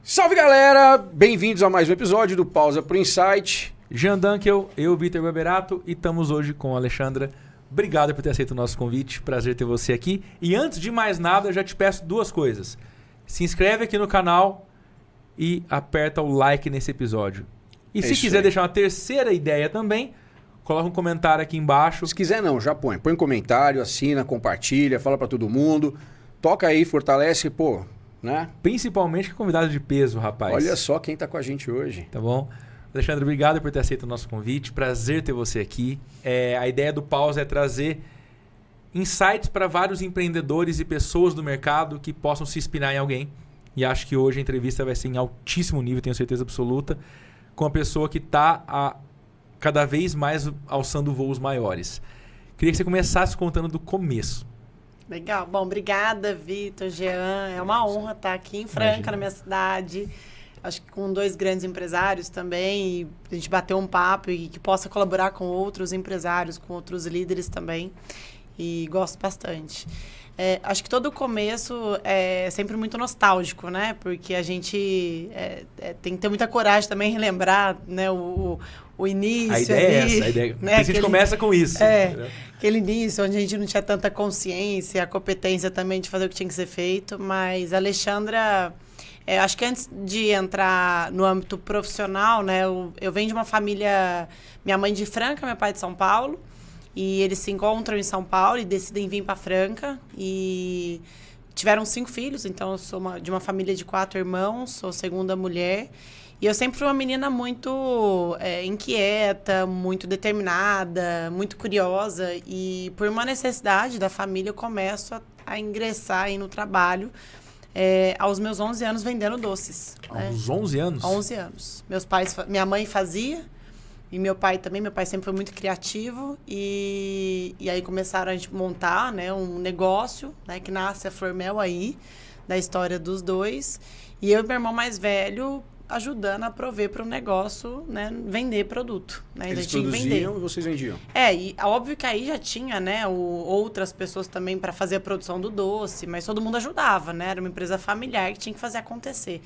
Salve galera, bem-vindos a mais um episódio do Pausa pro Insight. Jean Dunkel, eu, Vitor Barberato, e estamos hoje com a Alexandra. Obrigado por ter aceito o nosso convite, prazer ter você aqui. E antes de mais nada, eu já te peço duas coisas. Se inscreve aqui no canal e aperta o like nesse episódio. E se quiser deixar uma terceira ideia também, coloca um comentário aqui embaixo. Se quiser não, já põe. Põe comentário, assina, compartilha, fala pra todo mundo. Toca aí, fortalece, pô, né? Principalmente com convidado de peso, rapaz. Olha só quem tá com a gente hoje. Tá bom? Alexandre, obrigado por ter aceito o nosso convite. Prazer ter você aqui. A ideia do Pausa é trazer insights para vários empreendedores e pessoas do mercado que possam se inspirar em alguém. E acho que hoje a entrevista vai ser em altíssimo nível, tenho certeza absoluta, com uma pessoa que está cada vez mais alçando voos maiores. Queria que você começasse contando do começo. Legal. Bom, obrigada, Vitor, Jean. É uma honra estar aqui em Franca, na minha cidade. Acho que com dois grandes empresários também. E a gente bater um papo e que possa colaborar com outros empresários, com outros líderes também. E gosto bastante. Acho que todo começo é sempre muito nostálgico, né? Porque a gente tem que ter muita coragem também em relembrar, né, o início. A ideia ali, é essa, a ideia. Né? A gente começa com isso. Aquele início onde a gente não tinha tanta consciência, a competência também de fazer o que tinha que ser feito. Mas a Alexandra, acho que antes de entrar no âmbito profissional, né, eu venho de uma família, minha mãe de Franca, meu pai de São Paulo. E eles se encontram em São Paulo e decidem vir para Franca. E tiveram 5 filhos, então eu sou de uma família de 4 irmãos, sou segunda mulher. E eu sempre fui uma menina muito inquieta, muito determinada, muito curiosa. E por uma necessidade da família, eu começo a ingressar aí no trabalho aos meus 11 anos vendendo doces. Aos 11 anos? 11 anos. Minha mãe fazia. E meu pai também, meu pai sempre foi muito criativo e aí começaram a gente montar, né, um negócio, né, que nasce a Flormel aí, da história dos dois. E eu e meu irmão mais velho ajudando a prover para o negócio, né, vender produto. Né, eles produziam e vocês vendiam? E óbvio que aí já tinha, né, outras pessoas também para fazer a produção do doce, mas todo mundo ajudava, né, era uma empresa familiar que tinha que fazer acontecer.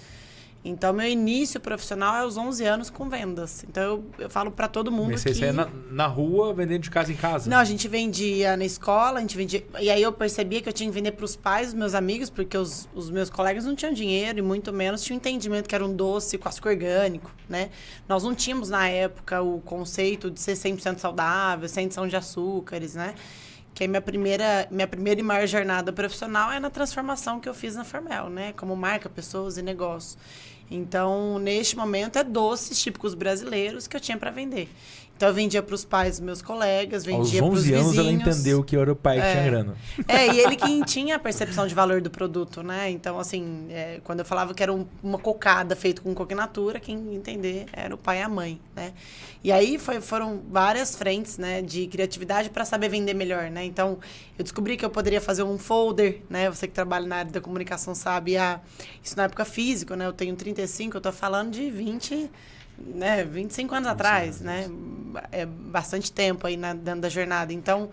Então, meu início profissional é aos 11 anos com vendas. Então, eu falo para todo mundo que... Você saía na rua, vendendo de casa em casa? Não, a gente vendia na escola, a gente vendia... E aí eu percebia que eu tinha que vender para os pais dos meus amigos, porque os meus colegas não tinham dinheiro e muito menos tinham entendimento que era um doce com açúcar orgânico, né? Nós não tínhamos, na época, o conceito de ser 100% saudável, sem adição de açúcares, né? Que a minha primeira e maior jornada profissional é na transformação que eu fiz na Flormel, né? Como marca, pessoas e negócio. Então, neste momento, é doces típicos brasileiros que eu tinha para vender. Então, eu vendia para os pais dos meus colegas, vendia para os vizinhos. Aos 11 anos, ela entendeu que era o pai que tinha grana. E ele que tinha a percepção de valor do produto, né? Então, assim, quando eu falava que era uma cocada feita com coquinatura, quem entender era o pai e a mãe, né? E aí foram várias frentes, né, de criatividade para saber vender melhor, né? Então, eu descobri que eu poderia fazer um folder, né? Você que trabalha na área da comunicação sabe, isso na época física, né? Eu tenho 35, eu tô falando de 25 anos atrás, né? É bastante tempo aí dentro da jornada. Então,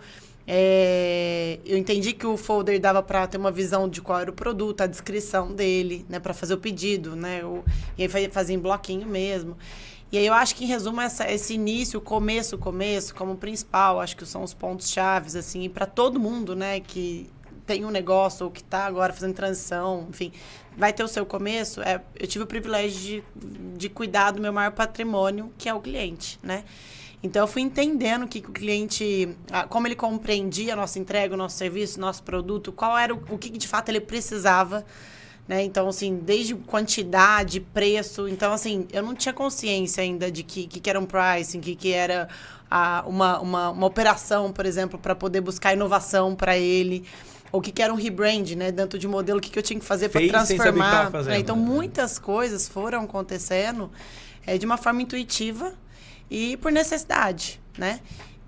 eu entendi que o folder dava para ter uma visão de qual era o produto, a descrição dele, né? Para fazer o pedido, né? E aí fazia em bloquinho mesmo. E aí eu acho que, em resumo, esse início, começo, como principal, acho que são os pontos chaves, assim, para todo mundo, né? Que tem um negócio ou que está agora fazendo transição, enfim, vai ter o seu começo. Eu tive o privilégio de cuidar do meu maior patrimônio, que é o cliente, né? Então, eu fui entendendo que o cliente, como ele compreendia a nossa entrega, o nosso serviço, o nosso produto, qual era o que de fato ele precisava, né? Então, assim, desde quantidade, preço. Então, assim, eu não tinha consciência ainda de que era um pricing, que era uma operação, por exemplo, para poder buscar inovação para ele. Ou o que era um rebrand, né? Dentro de modelo, o que eu tinha que fazer para transformar. Fazendo, então, muitas coisas foram acontecendo de uma forma intuitiva e por necessidade, né?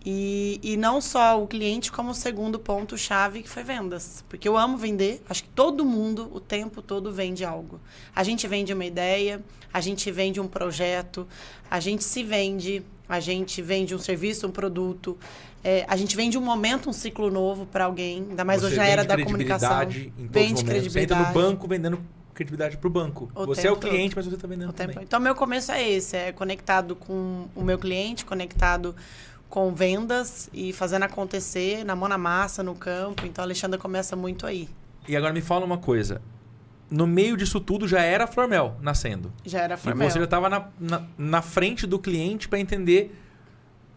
E não só o cliente, como o segundo ponto-chave, que foi vendas. Porque eu amo vender. Acho que todo mundo, o tempo todo, vende algo. A gente vende uma ideia, a gente vende um projeto, a gente se vende, a gente vende um serviço, um produto. A gente vende um momento, um ciclo novo para alguém. Ainda mais hoje na era da comunicação. Vende credibilidade. Você entra no banco vendendo credibilidade para o banco. O Você é o tempo cliente, todo. mas você está vendendo também. Então, meu começo é esse, é conectado com o meu cliente, conectado com vendas e fazendo acontecer na mão na massa, no campo. Então, a Alexandra começa muito aí. E agora me fala uma coisa. No meio disso tudo já era a Flormel nascendo. Já era a Flormel. E você já estava na frente do cliente para entender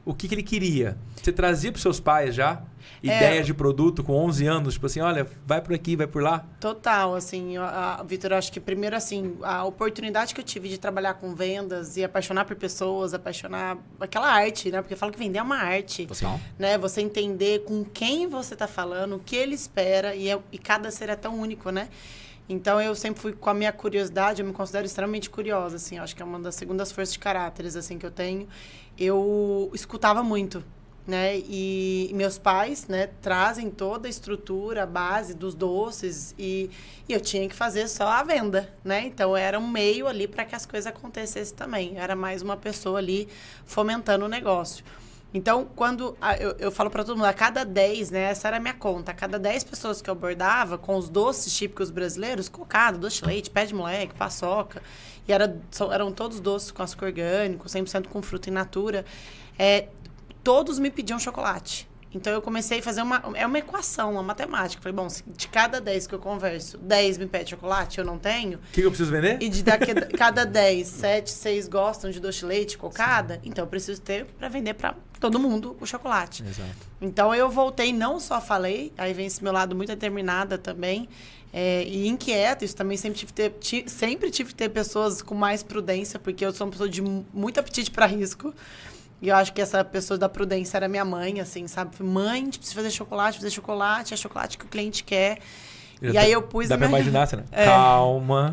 o que ele queria. Você trazia para os seus pais já ideias de produto com 11 anos? Tipo assim, olha, vai por aqui, vai por lá? Total, assim, Vitor, acho que primeiro, assim, a oportunidade que eu tive de trabalhar com vendas e apaixonar por pessoas, apaixonar aquela arte, né? Porque eu falo que vender é uma arte. Total. Né? Você entender com quem você está falando, o que ele espera, e cada ser é tão único, né? Então, eu sempre fui com a minha curiosidade, eu me considero extremamente curiosa, assim, acho que é uma das segundas forças de caráteres, assim, que eu tenho. Eu escutava muito, né? E meus pais, né, trazem toda a estrutura, a base dos doces e eu tinha que fazer só a venda, né? Então, era um meio ali para que as coisas acontecessem também. Era mais uma pessoa ali fomentando o negócio. Então, quando eu falo para todo mundo, a cada 10, né, essa era a minha conta, a cada 10 pessoas que eu abordava com os doces típicos brasileiros, cocada, doce de leite, pé de moleque, paçoca, e eram todos doces com açúcar orgânico, 100% com fruta in natura, todos me pediam chocolate. Então, eu comecei a fazer uma equação, uma matemática. Falei, bom, se de cada 10 que eu converso, 10 me pedem chocolate, eu não tenho... O que eu preciso vender? E de cada 10, 7, 6 gostam de doce de leite, cocada, então eu preciso ter para vender para todo mundo o chocolate. Exato. Então, eu voltei, não só falei, aí vem esse meu lado muito determinada também, e inquieta, isso também sempre tive que ter pessoas com mais prudência, porque eu sou uma pessoa de muito apetite para risco. E eu acho que essa pessoa da prudência era minha mãe, assim, sabe? Mãe, a gente precisa fazer chocolate, é chocolate que o cliente quer. E aí eu pus... Dá pra imaginar, né? Calma.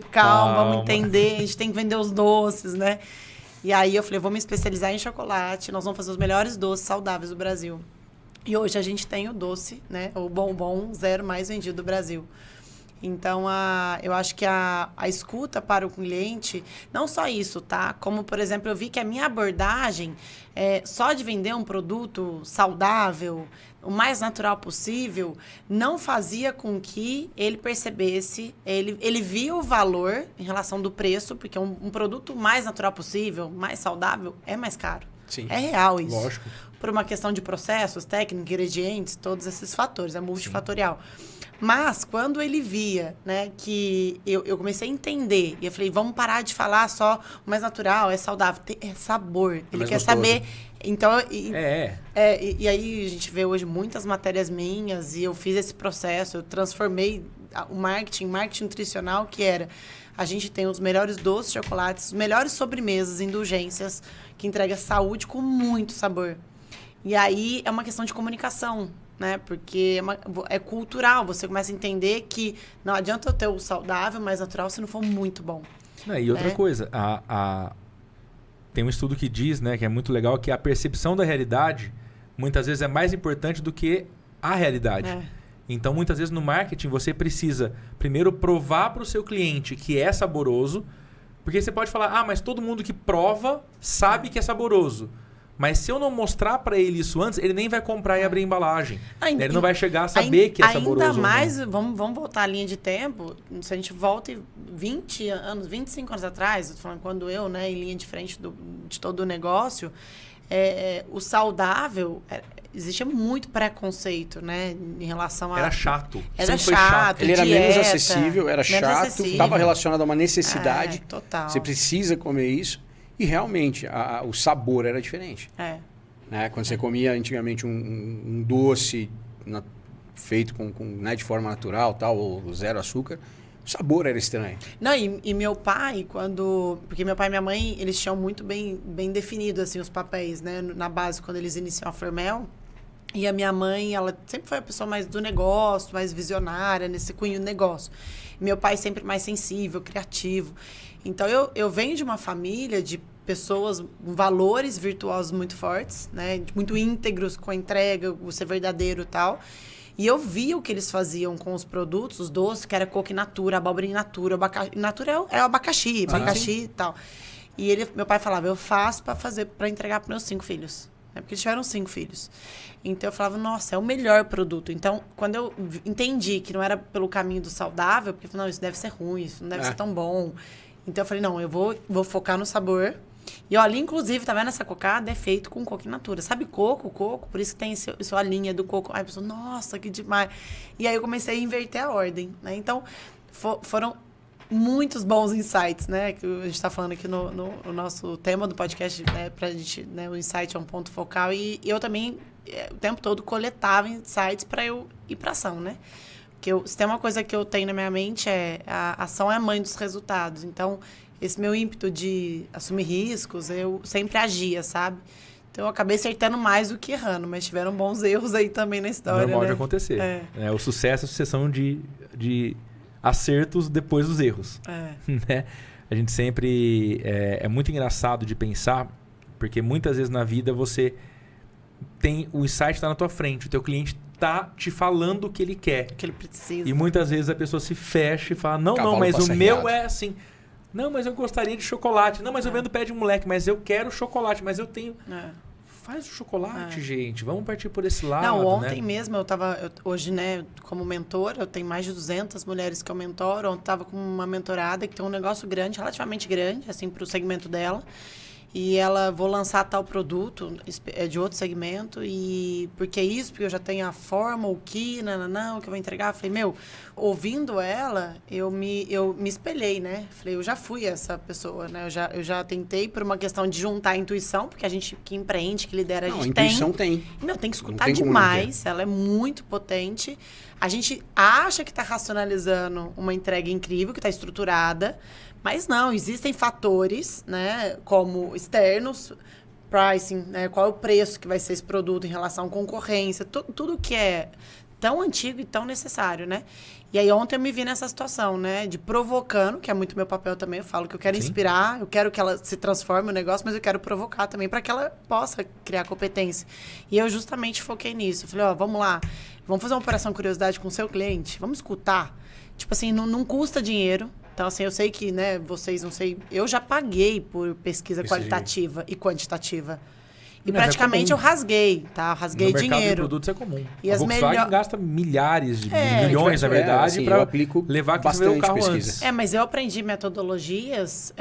Calma, vamos entender, a gente tem que vender os doces, né? E aí eu falei, vou me especializar em chocolate, nós vamos fazer os melhores doces saudáveis do Brasil. E hoje a gente tem o doce, né? O bombom zero mais vendido do Brasil. Então, eu acho que a escuta para o cliente, não só isso, tá? Como, por exemplo, eu vi que a minha abordagem, só de vender um produto saudável, o mais natural possível, não fazia com que ele percebesse, ele via o valor em relação do preço, porque um produto mais natural possível, mais saudável, é mais caro. Sim. É real isso. Lógico. Por uma questão de processos, técnicos, ingredientes, todos esses fatores, é multifatorial. Sim. Mas, quando ele via, né, que eu comecei a entender, e eu falei, vamos parar de falar só o mais natural, é saudável, é sabor. Ele quer saber. Então, e aí a gente vê hoje muitas matérias minhas, e eu fiz esse processo, eu transformei o marketing nutricional, que era, a gente tem os melhores doces, chocolates, os melhores sobremesas, indulgências, que entrega saúde com muito sabor. E aí é uma questão de comunicação, né? Porque é cultural, você começa a entender que não adianta eu ter o saudável, mais natural, se não for muito bom. E outra coisa, tem um estudo que diz, né, que é muito legal, que a percepção da realidade muitas vezes é mais importante do que a realidade. Então, muitas vezes no marketing você precisa primeiro provar para o seu cliente que é saboroso, porque você pode falar, mas todo mundo que prova sabe que é saboroso. Mas se eu não mostrar para ele isso antes, ele nem vai comprar e abrir a embalagem. Ele não vai chegar a saber que é saboroso. Ainda mais, vamos voltar à linha de tempo, se a gente volta 20 anos, 25 anos atrás, eu tô falando quando eu, né, em linha de frente de todo o negócio, o saudável, existia muito preconceito, né, em relação a... Era chato. Era chato, ele era dieta, menos acessível, era chato, estava relacionado a uma necessidade. Total. Você precisa comer isso. E realmente, o sabor era diferente. Né? Quando você comia antigamente um doce feito né, de forma natural, tal, ou zero açúcar, o sabor era estranho. Não, e meu pai, porque meu pai e minha mãe, eles tinham muito bem definido assim, os papéis, né? Na base, quando eles iniciam a Flormel. E a minha mãe, ela sempre foi a pessoa mais do negócio, mais visionária, nesse cunho do negócio. E meu pai sempre mais sensível, criativo. Então, eu venho de uma família de pessoas com valores virtuosos muito fortes, né? Muito íntegros com a entrega, o ser verdadeiro e tal. E eu via o que eles faziam com os produtos, os doces, que era coco in natura, abóbora in natura. Abacaxi, in natura é o abacaxi e tal. E meu pai falava, eu faço para entregar para meus 5 filhos. né? Porque tiveram 5 filhos. Então eu falava, nossa, é o melhor produto. Então, quando eu entendi que não era pelo caminho do saudável, porque eu falei, não, isso deve ser ruim, isso não deve ser tão bom. Então eu falei, não, eu vou focar no sabor. E ali, inclusive, tá vendo essa cocada? É feito com coco in natura. Sabe coco? Por isso que tem a linha do coco. Aí a pessoa, nossa, que demais. E aí eu comecei a inverter a ordem, né? Então, foram muitos bons insights, né? Que a gente tá falando aqui no nosso tema do podcast, né? Pra gente, né? O insight é um ponto focal. E eu também, o tempo todo, coletava insights para eu ir pra ação, né? Porque se tem uma coisa que eu tenho na minha mente a ação é a mãe dos resultados. Então, esse meu ímpeto de assumir riscos, eu sempre agia, sabe? Então, eu acabei acertando mais do que errando, mas tiveram bons erros aí também na história, normal, né? de acontecer. O sucesso é a sucessão de acertos depois dos erros. Né? A gente sempre... É muito engraçado de pensar, porque muitas vezes na vida você tem... O insight está na tua frente, o teu cliente tá te falando o que ele quer. O que ele precisa. E muitas vezes a pessoa se fecha e fala, não, mas o meu é assim... Não, mas eu gostaria de chocolate. Não, mas eu vendo pé de moleque, mas eu quero chocolate, mas eu tenho... Faz o chocolate, gente. Vamos partir por esse lado, não, ontem mesmo hoje, né, como mentora, eu tenho mais de 200 mulheres que eu mentoro. Ontem tava com uma mentorada que tem um negócio grande, relativamente grande, assim, pro segmento dela. E ela, vou lançar tal produto de outro segmento, e porque eu já tenho a forma, o que, o que eu vou entregar. Falei, ouvindo ela, eu me espelhei, né? Falei, eu já fui essa pessoa, né? Eu já tentei por uma questão de juntar a intuição, porque a gente que empreende, que lidera, a gente tem. A intuição tem. Tem que escutar demais, ela é muito potente. A gente acha que está racionalizando uma entrega incrível, que está estruturada, mas não, existem fatores, né, como externos, pricing, né, qual é o preço que vai ser esse produto em relação à concorrência, tudo que é tão antigo e tão necessário, né? E aí ontem eu me vi nessa situação, né, de provocando, que é muito meu papel também, eu falo que eu quero inspirar, eu quero que ela se transforme no negócio, mas eu quero provocar também para que ela possa criar competência. E eu justamente foquei nisso, eu falei, vamos lá, vamos fazer uma operação curiosidade com o seu cliente, vamos escutar, tipo assim, não custa dinheiro. Então, assim, eu sei que, né, vocês não sei... Eu já paguei por pesquisa qualitativa e quantitativa. E praticamente eu rasguei, tá? Eu rasguei dinheiro. No mercado de produtos é comum. E a Volkswagen gasta milhares de milhões, na verdade, para levar que você vê o carro antes. Mas eu aprendi metodologias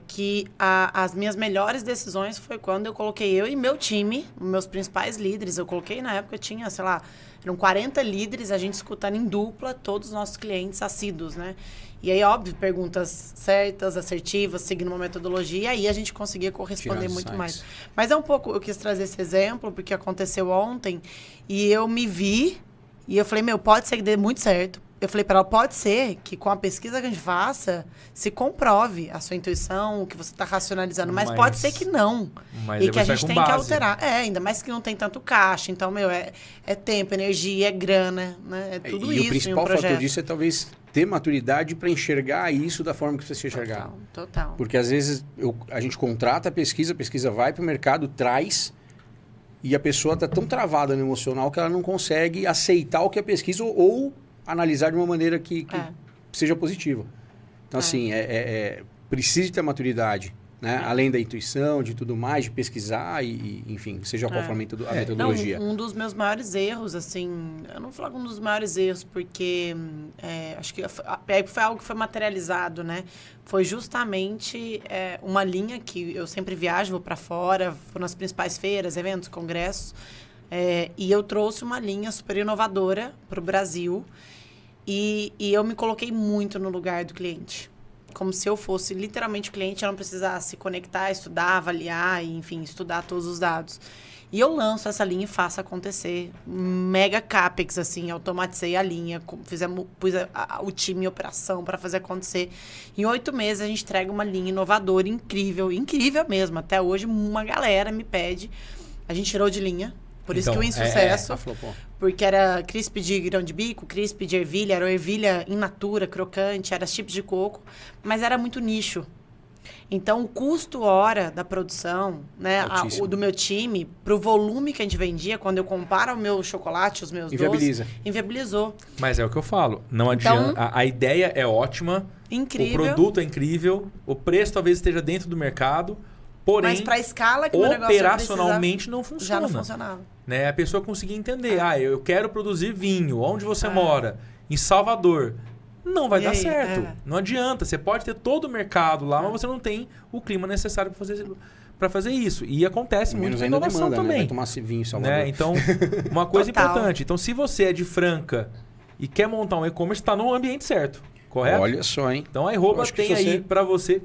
que as minhas melhores decisões foi quando eu coloquei eu e meu time, meus principais líderes. Eu coloquei, na época, tinha, sei lá, eram 40 líderes, a gente escutando em dupla todos os nossos clientes assíduos, né? E aí, óbvio, perguntas certas, assertivas, seguindo uma metodologia, e aí a gente conseguia corresponder muito mais. Mas é um pouco, eu quis trazer esse exemplo, porque aconteceu ontem, e eu me vi, e eu falei, pode ser que dê muito certo. Eu falei para ela, pode ser que com a pesquisa que a gente faça, se comprove a sua intuição, o que você está racionalizando, mas pode ser que não. E que a gente tem que alterar. Ainda mais que não tem tanto caixa. Então, é tempo, energia, é grana, né? É tudo isso. E o principal fator disso é talvez ter maturidade para enxergar isso da forma que você enxergar. Total. Porque às vezes a gente contrata a pesquisa vai para o mercado, traz, e a pessoa está tão travada no emocional que ela não consegue aceitar o que a pesquisa ou analisar de uma maneira que seja positiva. Então, assim, precisa ter maturidade, né? Além da intuição, de tudo mais, de pesquisar e enfim, seja qual for a metodologia. Um dos meus maiores erros, assim, eu não vou falar um dos maiores erros, porque acho que foi algo que foi materializado, né? Foi justamente uma linha que eu sempre viajo, vou para fora, vou nas principais feiras, eventos, congressos, e eu trouxe uma linha super inovadora para o Brasil. E eu me coloquei muito no lugar do cliente. Como se eu fosse literalmente o cliente, eu não precisasse conectar, estudar, avaliar, e, enfim, estudar todos os dados. E eu lanço essa linha e faço acontecer. Mega CAPEX, assim, automatizei a linha, pus o time em operação para fazer acontecer. Em 8 meses, a gente entrega uma linha inovadora, incrível mesmo. Até hoje, uma galera me pede. A gente tirou de linha. Por isso que o insucesso, porque era crisp de grão de bico, crisp de ervilha, era ervilha in natura, crocante, era chips de coco, mas era muito nicho. Então, o custo hora da produção, né, do meu time, para o volume que a gente vendia, quando eu comparo o meu chocolate, os meus doces, inviabilizou. Mas é o que eu falo, não adianta, a ideia é ótima, incrível. O produto é incrível, o preço talvez esteja dentro do mercado, Porém, mas para a escala que o negócio operacionalmente não funciona. Já não funcionava. Né? A pessoa conseguia entender. Eu quero produzir vinho. Onde você mora? Em Salvador. Não vai dar certo. Não adianta. Você pode ter todo o mercado lá, mas você não tem o clima necessário para fazer isso. E acontece muito com inovação demanda, também. Né? Vai tomar vinho em Salvador. Né? Então, uma coisa importante. Então, se você é de Franca e quer montar um e-commerce, está no ambiente certo. Correto? Olha só, hein? Então a iRoba tem aí para você...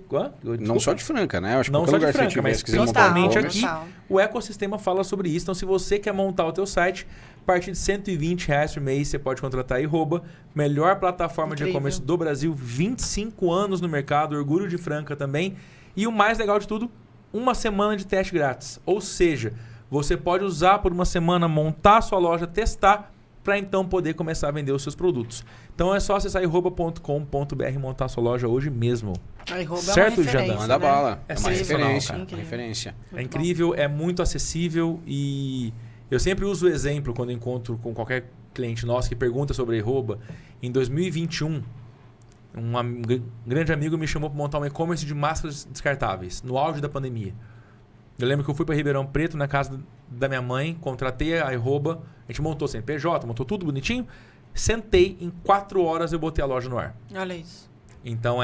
Não só de Franca, né? Acho que não só de Franca, mas principalmente aqui o ecossistema fala sobre isso. Então se você quer montar o teu site, a partir de R$120 por mês, você pode contratar a iRoba. Melhor plataforma de e-commerce do Brasil, 25 anos no mercado, orgulho de Franca também. E o mais legal de tudo, uma semana de teste grátis. Ou seja, você pode usar por uma semana, montar a sua loja, testar, para então poder começar a vender os seus produtos. Então é só acessar iRoba.com.br e montar a sua loja hoje mesmo. A iRoba certo, é uma referência, Manda bala. É uma referência. Cara. Uma referência. É incrível, é muito acessível e eu sempre uso o exemplo quando encontro com qualquer cliente nosso que pergunta sobre a iRoba. Em 2021, um grande amigo me chamou para montar um e-commerce de máscaras descartáveis, no auge da pandemia. Eu lembro que eu fui para Ribeirão Preto, na casa da minha mãe, contratei a iRoba, a gente montou CNPJ, montou tudo bonitinho, sentei, em 4 horas eu botei a loja no ar. Olha isso. Então,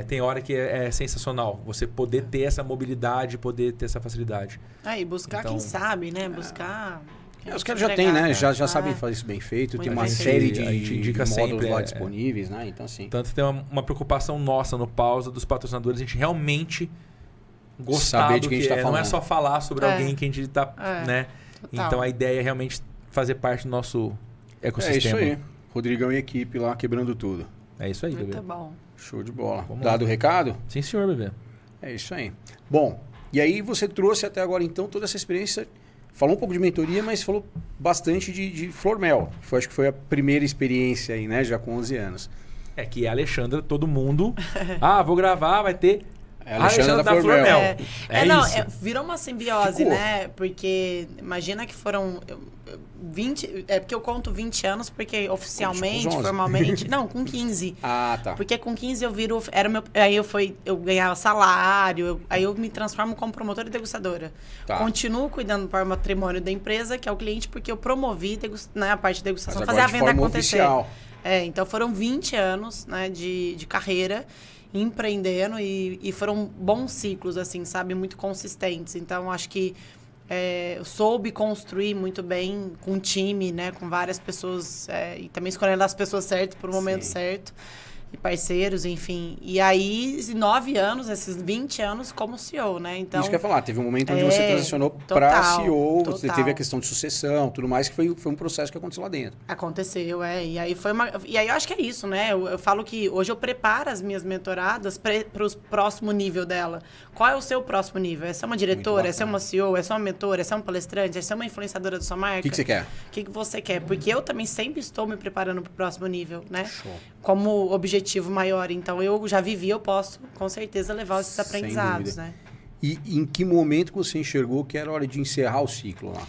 tem hora que é sensacional você poder ter essa mobilidade, poder ter essa facilidade. E buscar quem sabe, né? Buscar... Os caras já têm, né? Já sabem fazer isso bem feito. Tem uma série de módulos lá disponíveis, né? Então, assim... Tanto tem uma preocupação nossa no Pausa, dos patrocinadores, a gente realmente... gostar do que a gente tá falando. Não é só falar sobre alguém que a gente está... né? Então a ideia é realmente fazer parte do nosso ecossistema. É isso aí. Rodrigão e equipe lá quebrando tudo. É isso aí, muito bebê. Bom. Show de bola. Vamos Dado lá. o recado? Sim, senhor, bebê. É isso aí. Bom, e aí você trouxe até agora então toda essa experiência, falou um pouco de mentoria, mas falou bastante de Flormel. Acho que foi a primeira experiência aí, né? Já com 11 anos. É que a Alexandra, todo mundo... vou gravar, vai ter... É a Alexandra da Flormel. Virou uma simbiose, né? Porque imagina que foram 20... É porque eu conto 20 anos, porque oficialmente, formalmente... Não, com 15. Tá. Porque com 15 eu viro... Aí eu ganhava salário, aí eu me transformo como promotora e degustadora. Tá. Continuo cuidando do patrimônio da empresa, que é o cliente, porque eu promovi a parte de degustação, fazer a venda acontecer. Oficial. Então foram 20 anos, né, de carreira, empreendendo e foram bons ciclos, assim, sabe? Muito consistentes. Então, acho que eu soube construir muito bem com um time, né? Com várias pessoas e também escolhendo as pessoas certas para o momento certo. E parceiros, enfim. E aí, 9 anos, esses 20 anos como CEO, né? Então, isso que eu ia falar, teve um momento onde você transicionou para CEO, você teve a questão de sucessão, tudo mais, que foi um processo que aconteceu lá dentro. Aconteceu, E aí E aí eu acho que é isso, né? Eu falo que hoje eu preparo as minhas mentoradas para o próximo nível dela. Qual é o seu próximo nível? É ser uma diretora? É ser uma CEO? É ser uma mentora? É ser um palestrante? É ser uma influenciadora da sua marca? O que você quer? O que você quer? Porque eu também sempre estou me preparando para o próximo nível, né? Show. Como objetivo maior. Então, eu já vivi, eu posso, com certeza, levar esses aprendizados, né? E em que momento você enxergou que era hora de encerrar o ciclo lá?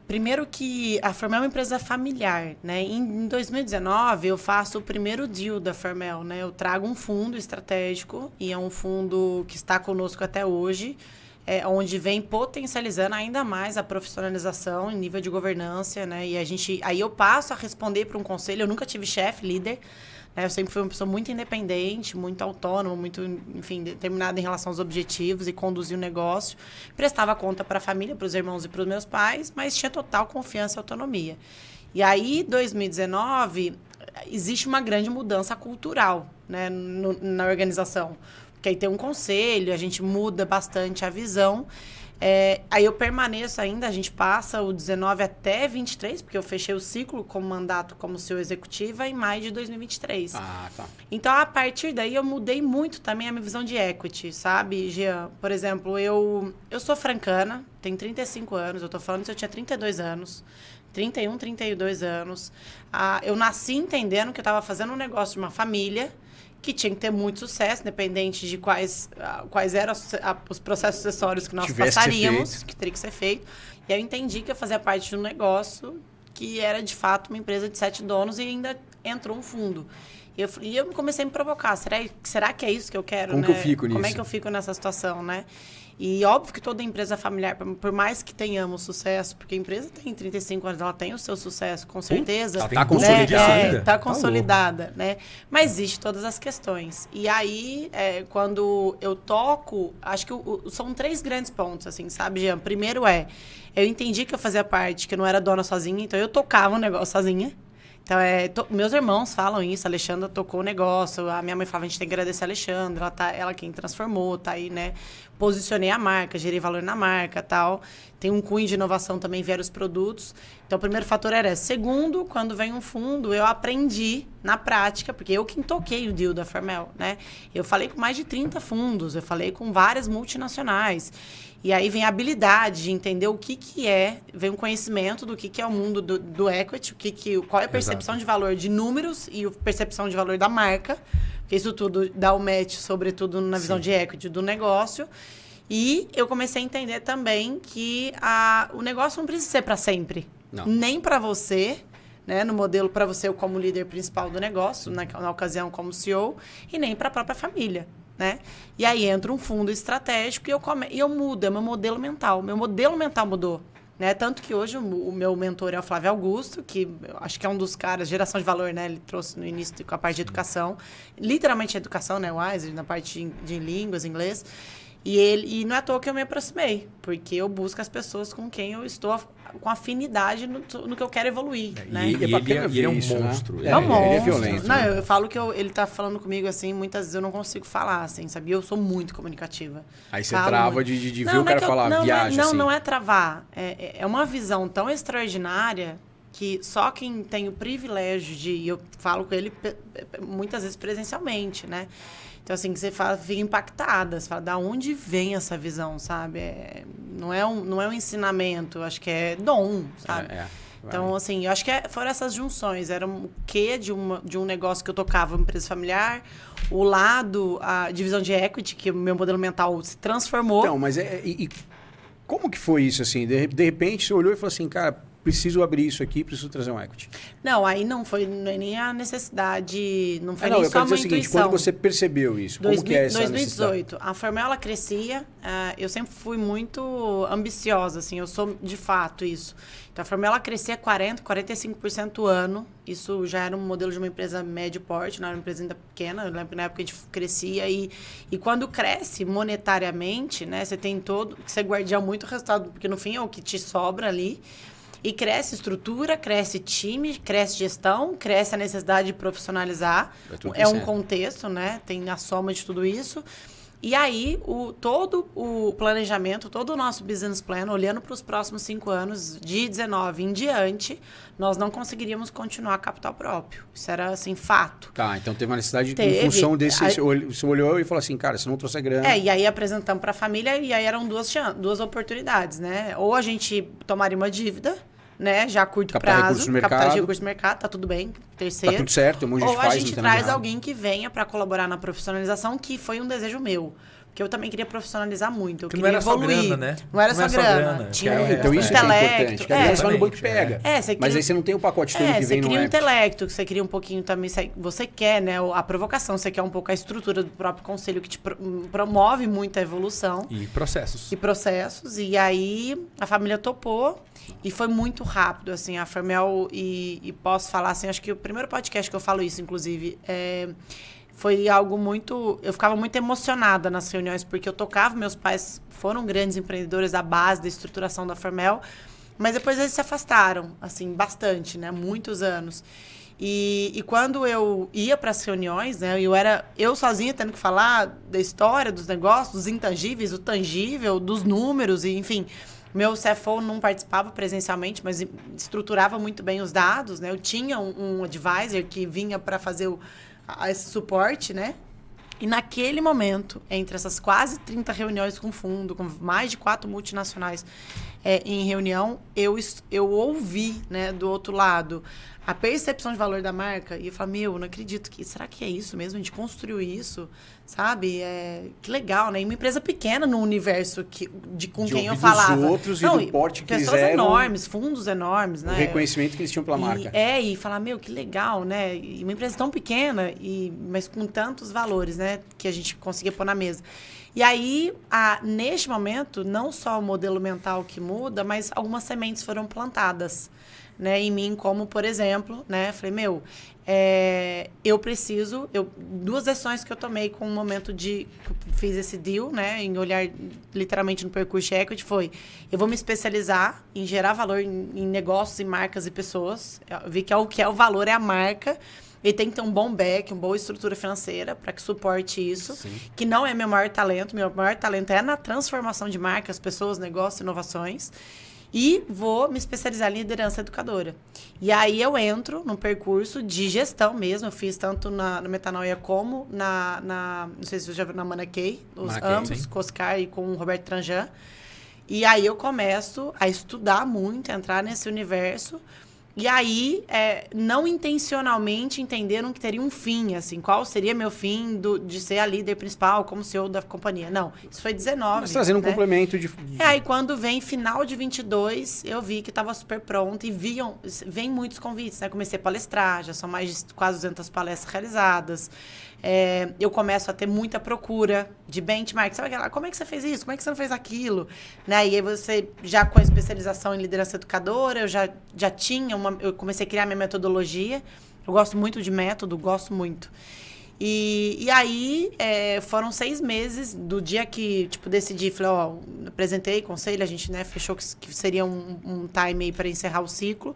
Primeiro que a Flormel é uma empresa familiar, né? Em 2019, eu faço o primeiro deal da Flormel, né? Eu trago um fundo estratégico e é um fundo que está conosco até hoje, onde vem potencializando ainda mais a profissionalização em nível de governança, né? E aí eu passo a responder para um conselho. Eu nunca tive chefe, líder, né? Eu sempre fui uma pessoa muito independente, muito autônoma, muito, enfim, determinada em relação aos objetivos e conduzir o negócio. Prestava conta para a família, para os irmãos e para os meus pais, mas tinha total confiança e autonomia. E aí, em 2019, existe uma grande mudança cultural, né, na organização. Porque aí tem um conselho, a gente muda bastante a visão. Aí eu permaneço ainda, a gente passa o 19 até 23, porque eu fechei o ciclo como mandato como CEO executiva em maio de 2023. Tá. Então, a partir daí, eu mudei muito também a minha visão de equity, sabe, Jean? Por exemplo, eu sou francana, tenho 35 anos, eu tô falando se eu tinha 32 anos, 31, 32 anos. Eu nasci entendendo que eu estava fazendo um negócio de uma família que tinha que ter muito sucesso, independente de quais eram os processos acessórios que nós passaríamos, que teria que ser feito. E eu entendi que eu fazia parte de um negócio que era, de fato, uma empresa de 7 donos e ainda entrou um fundo. E eu comecei a me provocar. Será que é isso que eu quero, Como né? que eu fico nisso? Como é que eu fico nessa situação, né? E óbvio que toda empresa familiar, por mais que tenhamos sucesso, porque a empresa tem 35 anos, ela tem o seu sucesso, com certeza. Ela tá consolidada. Tá consolidada, né? Mas existe todas as questões. E aí, quando eu toco, acho que são 3 grandes pontos, assim, sabe, Jean? Primeiro eu entendi que eu fazia parte, que eu não era dona sozinha, então eu tocava um negócio sozinha. Então, meus irmãos falam isso, a Alexandra tocou o negócio, a minha mãe falava, a gente tem que agradecer a Alexandra, ela quem transformou, tá aí, né? Posicionei a marca, gerei valor na marca, tal. Tem um cunho de inovação também, vieram os produtos. Então, o primeiro fator era esse. Segundo, quando vem um fundo, eu aprendi na prática, porque eu que toquei o deal da Farmel, né? Eu falei com mais de 30 fundos, eu falei com várias multinacionais. E aí vem a habilidade de entender o que é, vem um conhecimento do que é o mundo do equity, qual é a percepção de valor de números e a percepção de valor da marca, porque isso tudo dá o match, sobretudo na visão de equity do negócio. E eu comecei a entender também que o negócio não precisa ser para sempre, nem para você, né, no modelo para você como líder principal do negócio, na ocasião como CEO, e nem para a própria família. Né? E aí entra um fundo estratégico e eu mudo, é meu modelo mental. Meu modelo mental mudou. Né? Tanto que hoje o meu mentor é o Flávio Augusto, que eu acho que é um dos caras, geração de valor, né? Ele trouxe no início com a parte de educação, literalmente educação, né? O Wise, na parte de línguas, inglês. E não é à toa que eu me aproximei, porque eu busco as pessoas com quem eu estou com afinidade no que eu quero evoluir. Né? E ele é um monstro. Né? É um monstro. Ele é violento. Não, eu falo que ele tá falando comigo assim, muitas vezes eu não consigo falar, assim, sabe? Eu sou muito comunicativa. Aí você trava de ver o cara falar viagem, assim. Não é travar. É uma visão tão extraordinária que só quem tem o privilégio e eu falo com ele muitas vezes presencialmente, né? Então, assim, você fica impactada, você fala, da onde vem essa visão, sabe? Não é um ensinamento, acho que é dom, sabe? Então, assim, eu acho que foram essas junções. Era o quê de um negócio que eu tocava, uma empresa familiar, o lado, a divisão de equity, que o meu modelo mental se transformou. Então, mas como que foi isso, assim? De repente, você olhou e falou assim, cara, preciso abrir isso aqui, preciso trazer um equity. Não, aí não foi nem a necessidade, não foi nem eu só quero uma dizer o seguinte, intuição. quando você percebeu isso, como que é essa 2018, a Farmel, ela crescia, eu sempre fui muito ambiciosa, assim, eu sou de fato isso. Então, a Farmel, ela crescia 45% ano, isso já era um modelo de uma empresa médio porte, não era uma empresa ainda pequena, eu lembro que na época a gente crescia e quando cresce monetariamente, né, você tem você guarda muito o resultado, porque no fim é o que te sobra ali. E cresce estrutura, cresce time, cresce gestão, cresce a necessidade de profissionalizar. É um contexto, né? Tem a soma de tudo isso. E aí, todo o planejamento, todo o nosso business plan, olhando para os próximos 5 anos, de 19 em diante, nós não conseguiríamos continuar capital próprio. Isso era, assim, fato. Tá, então teve uma necessidade em função desse... Você olhou e falou assim, cara, se não trouxer grana... E aí apresentamos para a família e aí eram duas oportunidades, né? Ou a gente tomaria uma dívida, né? Já a curto prazo, capital de recurso do mercado, tá tudo bem. Terceiro. Tá tudo certo, um monte de Ou a gente traz alguém que venha para colaborar na profissionalização, que foi um desejo meu. Porque eu também queria profissionalizar muito. Eu queria evoluir. Só grana, né? Não era só grana. Tinha então isso é importante. Que às vezes vai no banco e pega. Mas aí você não tem o pacote todo que vem no Você cria um intelecto, que você cria um pouquinho também. Você quer, né? A provocação, você quer um pouco a estrutura do próprio conselho, que te promove muita evolução. E processos. E aí a família topou. E foi muito rápido, assim, a Farmel, e posso falar, assim, acho que o primeiro podcast que eu falo isso, inclusive, foi algo muito... Eu ficava muito emocionada nas reuniões, porque eu tocava, meus pais foram grandes empreendedores da base, da estruturação da Farmel, mas depois eles se afastaram, assim, bastante, né? Muitos anos. E quando eu ia para as reuniões, né? Eu sozinha tendo que falar da história, dos negócios, dos intangíveis, do tangível, dos números, e enfim... Meu CFO não participava presencialmente, mas estruturava muito bem os dados, né? Eu tinha um advisor que vinha para fazer esse suporte, né? E naquele momento, entre essas quase 30 reuniões com fundo, com mais de 4 multinacionais, em reunião, eu ouvi, né, do outro lado a percepção de valor da marca e eu falo, não acredito será que é isso mesmo? A gente construiu isso, sabe? Que legal, né? E uma empresa pequena no universo com quem eu falava. Dos outros e do porte que pessoas eles eram, enormes, fundos enormes, né? O reconhecimento que eles tinham pela marca. E falar, que legal, né? E uma empresa tão pequena, mas com tantos valores, né? Que a gente conseguia pôr na mesa. E aí, neste momento, não só o modelo mental que muda, mas algumas sementes foram plantadas, né, em mim, como, por exemplo, né, falei, eu preciso... 2 decisões que eu tomei com o momento que eu fiz esse deal, né, em olhar literalmente no percurso de equity, foi, eu vou me especializar em gerar valor em negócios, em marcas e pessoas. Eu vi que o valor é a marca. Ele tem que ter um bom back, uma boa estrutura financeira para que suporte isso. Sim. Que não é meu maior talento. Meu maior talento é na transformação de marcas, pessoas, negócios, inovações. E vou me especializar em liderança educadora. E aí eu entro num percurso de gestão mesmo. Eu fiz tanto na Metanoia como não sei se você já viu na Manakey, ambos, com o Oscar e com o Roberto Tranjan. E aí eu começo a estudar muito, a entrar nesse universo. E aí, não intencionalmente entenderam que teria um fim, assim, qual seria meu fim de ser a líder principal, como CEO da companhia. Não, isso foi 19. Mas trazendo um complemento de... Aí quando vem final de 22, eu vi que estava super pronto e vem muitos convites, né? Comecei a palestrar, já são mais de quase 200 palestras realizadas. Eu começo a ter muita procura de benchmark. Sabe aquela, como é que você fez isso? Como é que você não fez aquilo? Né? E aí você, já com a especialização em liderança educadora, eu já tinha eu comecei a criar minha metodologia. Eu gosto muito de método, gosto muito. E aí, foram 6 meses do dia que, decidi, falei, apresentei conselho, a gente, né, fechou que seria um time aí para encerrar o ciclo.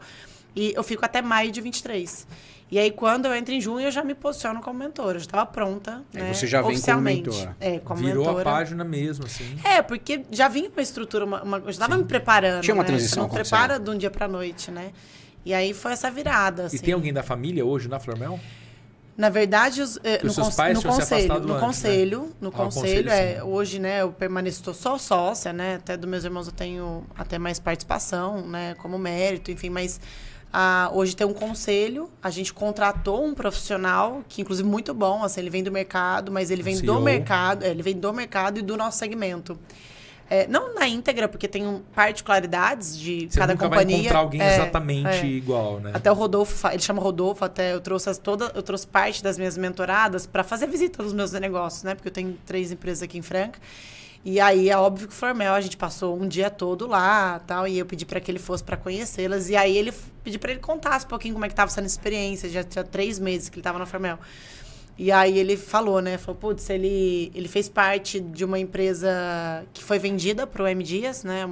E eu fico até maio de 23. E aí, quando eu entro em junho, eu já me posiciono como mentora. Eu já estava pronta, né, você já vem como mentora. Como Virou mentora. A página mesmo, assim. Porque já vinha uma estrutura, eu já estava me preparando. Tinha uma né? transição acontecendo. Você não prepara de um dia para a noite, né? E aí foi essa virada, assim. E tem alguém da família hoje na Flormel? Na verdade, seus pais tinham se afastado antes, no conselho, hoje, né, eu permaneço só sócia, né, até dos meus irmãos eu tenho até mais participação, né, como mérito, enfim, mas hoje tem um conselho, a gente contratou um profissional, que inclusive muito bom, assim, ele vem do mercado, mas ele vem do mercado, ele vem do mercado e do nosso segmento. Não na íntegra, porque tem particularidades de Você cada nunca companhia. Vai encontrar alguém exatamente igual, né? Até o Rodolfo, ele chama Rodolfo, até eu trouxe parte das minhas mentoradas para fazer visita dos meus negócios, né? Porque eu tenho 3 empresas aqui em Franca. E aí é óbvio que o Flormel, a gente passou um dia todo lá, tal, e eu pedi para que ele fosse para conhecê-las. E aí pedi para ele contasse um pouquinho como é que estava sendo a experiência. Já tinha 3 meses que ele estava na Flormel. E aí ele falou, né? Falou, putz, ele fez parte de uma empresa que foi vendida para o M. Dias, né?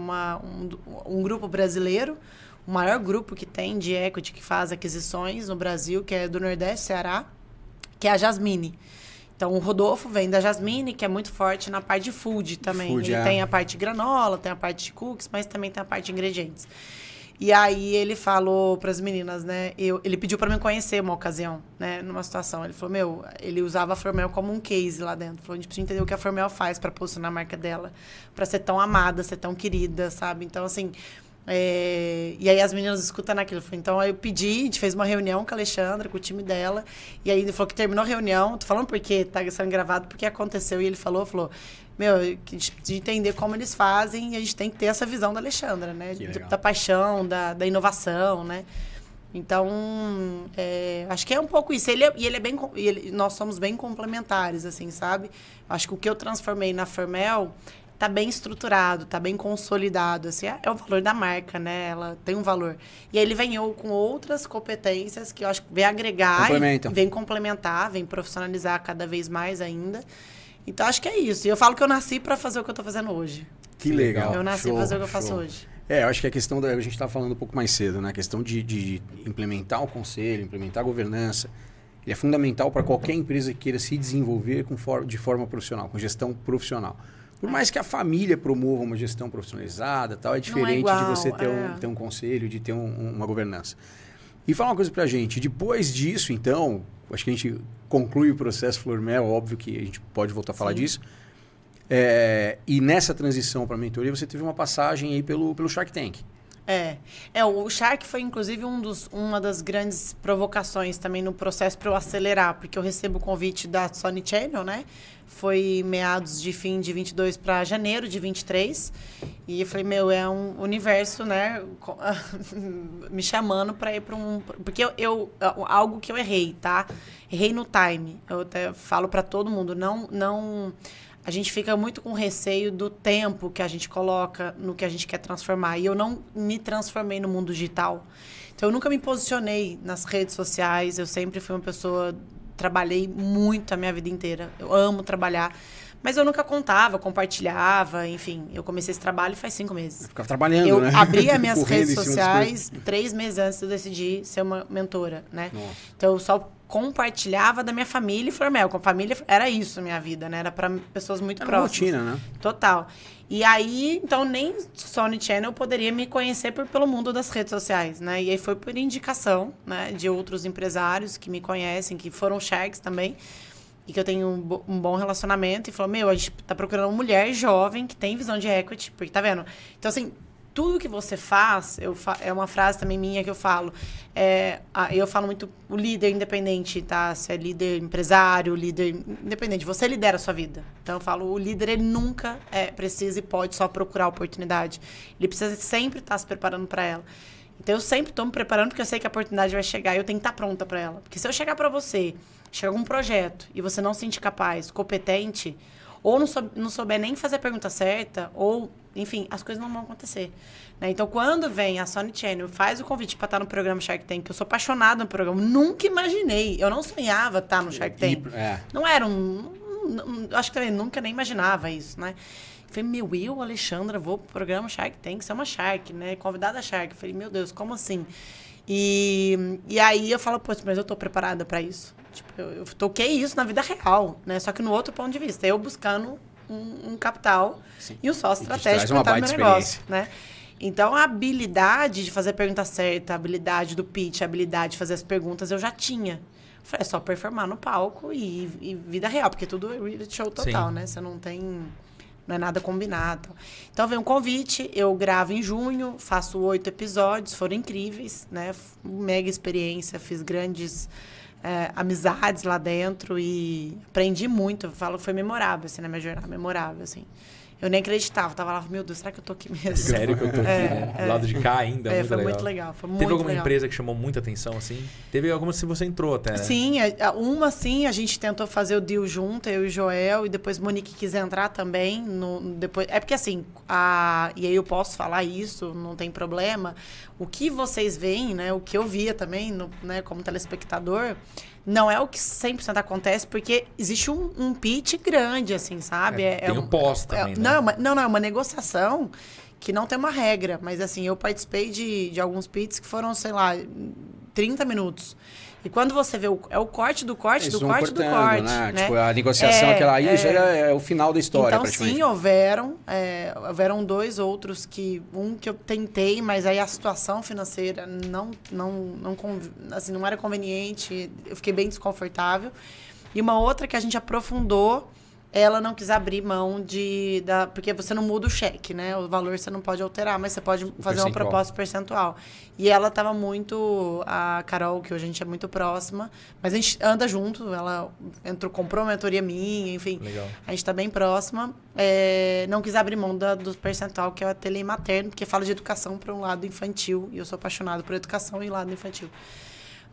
Um grupo brasileiro, o maior grupo que tem de equity que faz aquisições no Brasil, que é do Nordeste, Ceará, que é a Jasmine. Então, o Rodolfo vem da Jasmine, que é muito forte na parte de food também. Ele tem a parte de granola, tem a parte de cookies, mas também tem a parte de ingredientes. E aí ele falou para as meninas, né? Ele pediu para me conhecer uma ocasião, né? Numa situação. Ele falou, ele usava a Flormel como um case lá dentro. Falou, a gente precisa entender o que a Flormel faz para posicionar a marca dela, para ser tão amada, ser tão querida, sabe? Então, assim... E aí as meninas escutando aquilo. Então eu pedi, a gente fez uma reunião com a Alexandra, com o time dela. E aí ele falou que terminou a reunião. Tô falando porque tá sendo gravado, porque aconteceu. E ele falou, a gente precisa entender como eles fazem. E a gente tem que ter essa visão da Alexandra, né? Da paixão, da inovação, né? Então, acho que é um pouco isso. Ele é bem... nós somos bem complementares, assim, sabe? Acho que o que eu transformei na Flormel... tá bem estruturado, tá bem consolidado, assim, é o valor da marca, né? Ela tem um valor. E aí ele vem com outras competências que eu acho que vem agregar, vem complementar, vem profissionalizar cada vez mais ainda. Então, acho que é isso. E eu falo que eu nasci para fazer o que eu tô fazendo hoje. Que legal. Eu nasci para fazer o que eu faço hoje. Eu acho que a questão a gente estava falando um pouco mais cedo, né? A questão de implementar o conselho, implementar a governança, ele é fundamental para qualquer empresa que queira se desenvolver de forma profissional, com gestão profissional. Por mais que a família promova uma gestão profissionalizada, tal, é diferente de você ter um conselho, de ter uma governança. E fala uma coisa pra gente, depois disso, então, acho que a gente conclui o processo Flormel, óbvio que a gente pode voltar a falar disso. E nessa transição para a mentoria, você teve uma passagem aí pelo Shark Tank. O Shark foi, inclusive, uma das grandes provocações também no processo para eu acelerar, porque eu recebo o convite da Sony Channel, né? Foi meados de fim de 22 para janeiro de 23. E eu falei, é um universo, né? Me chamando para ir para um... Porque algo que eu errei, tá? Errei no time. Eu até falo para todo mundo, não... A gente fica muito com receio do tempo que a gente coloca no que a gente quer transformar. E eu não me transformei no mundo digital. Então, eu nunca me posicionei nas redes sociais. Eu sempre fui uma pessoa... Trabalhei muito a minha vida inteira. Eu amo trabalhar. Mas eu nunca contava, compartilhava, enfim. Eu comecei esse trabalho faz 5 meses. Eu ficava trabalhando, né? Eu abri as minhas redes sociais 3 meses antes de eu decidir ser uma mentora, né? Nossa. Então, eu só compartilhava da minha família e Flormel. Com a família, era isso a minha vida, né? Era para pessoas muito próximas. Rotina, né? Total. E aí, então, nem Sony Channel poderia me conhecer pelo mundo das redes sociais, né? E aí foi por indicação, né? De outros empresários que me conhecem, que foram Sharks também. E que eu tenho um bom relacionamento. E falou, a gente tá procurando uma mulher jovem que tem visão de equity. Porque, tá vendo? Então, assim, tudo que você faz... é uma frase também minha que eu falo. Eu falo muito o líder independente, tá? Se é líder empresário, líder independente. Você lidera a sua vida. Então, eu falo, o líder, ele nunca precisa e pode só procurar oportunidade. Ele precisa sempre estar se preparando para ela. Então, eu sempre estou me preparando porque eu sei que a oportunidade vai chegar e eu tenho que estar pronta para ela. Porque se eu chegar para você... Chega um projeto e você não se sentir capaz, competente, ou não souber nem fazer a pergunta certa, ou, enfim, as coisas não vão acontecer. Né? Então, quando vem a Sony Channel faz o convite para estar no programa Shark Tank, eu sou apaixonada no programa, nunca imaginei, eu não sonhava estar no Shark Tank. Não era acho que também nunca nem imaginava isso, né? Eu falei, eu, Alexandra, vou pro programa Shark Tank, você é uma Shark, né? Convidada Shark. Eu falei, meu Deus, como assim? E aí eu falo, mas eu tô preparada para isso. Tipo, eu toquei isso na vida real, né? Só que no outro ponto de vista. Eu buscando um capital e um sócio estratégico para estar no meu negócio, né? Então, a habilidade de fazer a pergunta certa, a habilidade do pitch, a habilidade de fazer as perguntas, eu já tinha. Eu falei, é só performar no palco e vida real, porque tudo é reality show total, né? Você não tem... Não é nada combinado. Então, veio um convite, eu gravo em junho, faço 8 episódios, foram incríveis, né? Mega experiência, fiz grandes amizades lá dentro e aprendi muito. Eu falo que foi memorável, assim, na minha jornada, memorável, assim. Eu nem acreditava, tava lá, meu Deus, será que eu tô aqui mesmo? Sério que eu tô aqui, né? Do lado de cá ainda, muito foi legal. Muito legal, foi muito Teve alguma legal. empresa que chamou muita atenção, assim? Teve algumas que você entrou até, né? Sim, a gente tentou fazer o deal junto, eu e o Joel, e depois Monique quis entrar também. Depois, porque assim, e aí eu posso falar isso, não tem problema. O que vocês veem, né, o que eu via também, né, como telespectador... Não é o que 100% acontece, porque existe um pitch grande, assim, sabe? Tem um pós também, né? Não, é uma negociação que não tem uma regra. Mas, assim, eu participei de alguns pitches que foram, sei lá, 30 minutos. E quando você vê, é o corte do corte do corte do corte. Né? Tipo, a negociação, aquela aí já é o final da história, então, sim, houveram 2 outros que eu tentei, mas aí a situação financeira não era conveniente, eu fiquei bem desconfortável. E uma outra que a gente aprofundou, ela não quis abrir mão porque você não muda o cheque, né? O valor você não pode alterar, mas você pode fazer uma proposta percentual. E ela estava muito... A Carol, que hoje a gente é muito próxima, mas a gente anda junto, ela comprou uma mentoria minha, enfim. Legal. A gente está bem próxima. Não quis abrir mão do percentual, que é o ateliê materno, porque fala de educação para um lado infantil, e eu sou apaixonada por educação e lado infantil.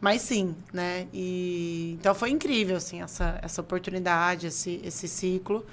Mas sim, né? Então foi incrível, assim, essa oportunidade, esse ciclo.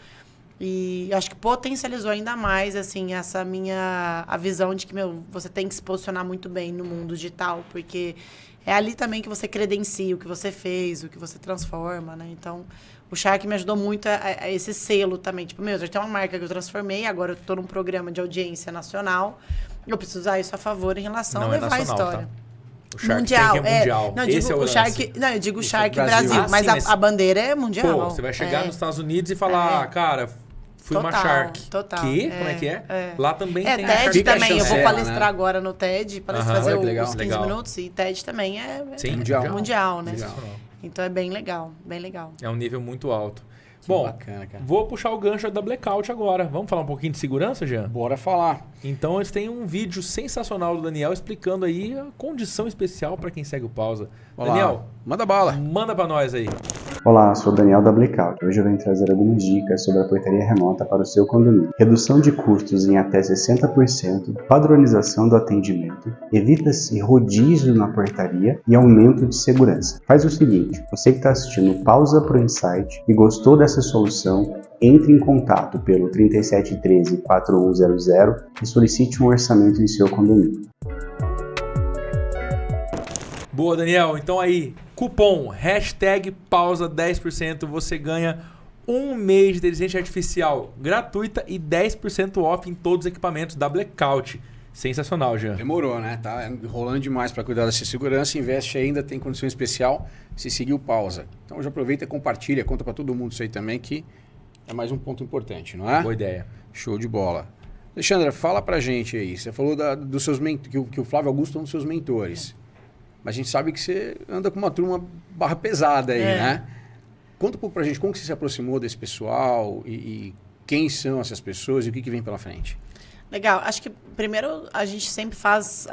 E acho que potencializou ainda mais, assim, a visão de que, você tem que se posicionar muito bem no mundo digital, porque é ali também que você credencia o que você fez, o que você transforma, né? Então, o Shark me ajudou muito a esse selo também. Tipo, já tem uma marca que eu transformei, agora eu tô num programa de audiência nacional, eu preciso usar isso a favor em relação a levar a história. Tá? O Shark mundial, Tank é mundial. Não, esse digo é o Shark, não, eu digo Shark Brasil, mas a bandeira é mundial. Pô, você vai chegar nos Estados Unidos e falar, cara, fui uma Shark. Total. Que? Como é que é? Lá também tem TED a Shark também, eu vou palestrar, né? agora no TED, fazer os 15 legal. minutos, e TED também é Sim, mundial, né? Legal. Então é bem legal, bem legal. É um nível muito alto. Bom, bacana, cara. Vou puxar o gancho da Blackout agora. Vamos falar um pouquinho de segurança, Jean? Bora falar. Então, eles têm um vídeo sensacional do Daniel explicando aí a condição especial para quem segue o Pausa. Olá. Daniel, manda bala. Manda para nós aí. Olá, sou o Daniel da Blackout. Hoje eu venho trazer algumas dicas sobre a portaria remota para o seu condomínio. Redução de custos em até 60%, padronização do atendimento, evita-se rodízio na portaria e aumento de segurança. Faz o seguinte, você que está assistindo Pausa Pro Insight e gostou dessa solução, entre em contato pelo 3713-4100 e solicite um orçamento em seu condomínio. Boa, Daniel. Então aí, cupom #pausa 10%, você ganha um mês de inteligência artificial gratuita e 10% off em todos os equipamentos da Blackout. Sensacional, Jean. Demorou, né? Tá rolando demais para cuidar dessa segurança. Investe ainda, tem condição especial se seguir o Pausa. Então já aproveita e compartilha, conta para todo mundo isso aí também, que é mais um ponto importante, não é? Boa ideia. Show de bola. Alexandra, fala pra gente aí. Você falou dos seus que o Flávio Augusto é um dos seus mentores. Mas a gente sabe que você anda com uma turma barra pesada aí, né? Conta um pouco pra gente como que você se aproximou desse pessoal e quem são essas pessoas e o que vem pela frente. Legal. Acho que primeiro a gente sempre faz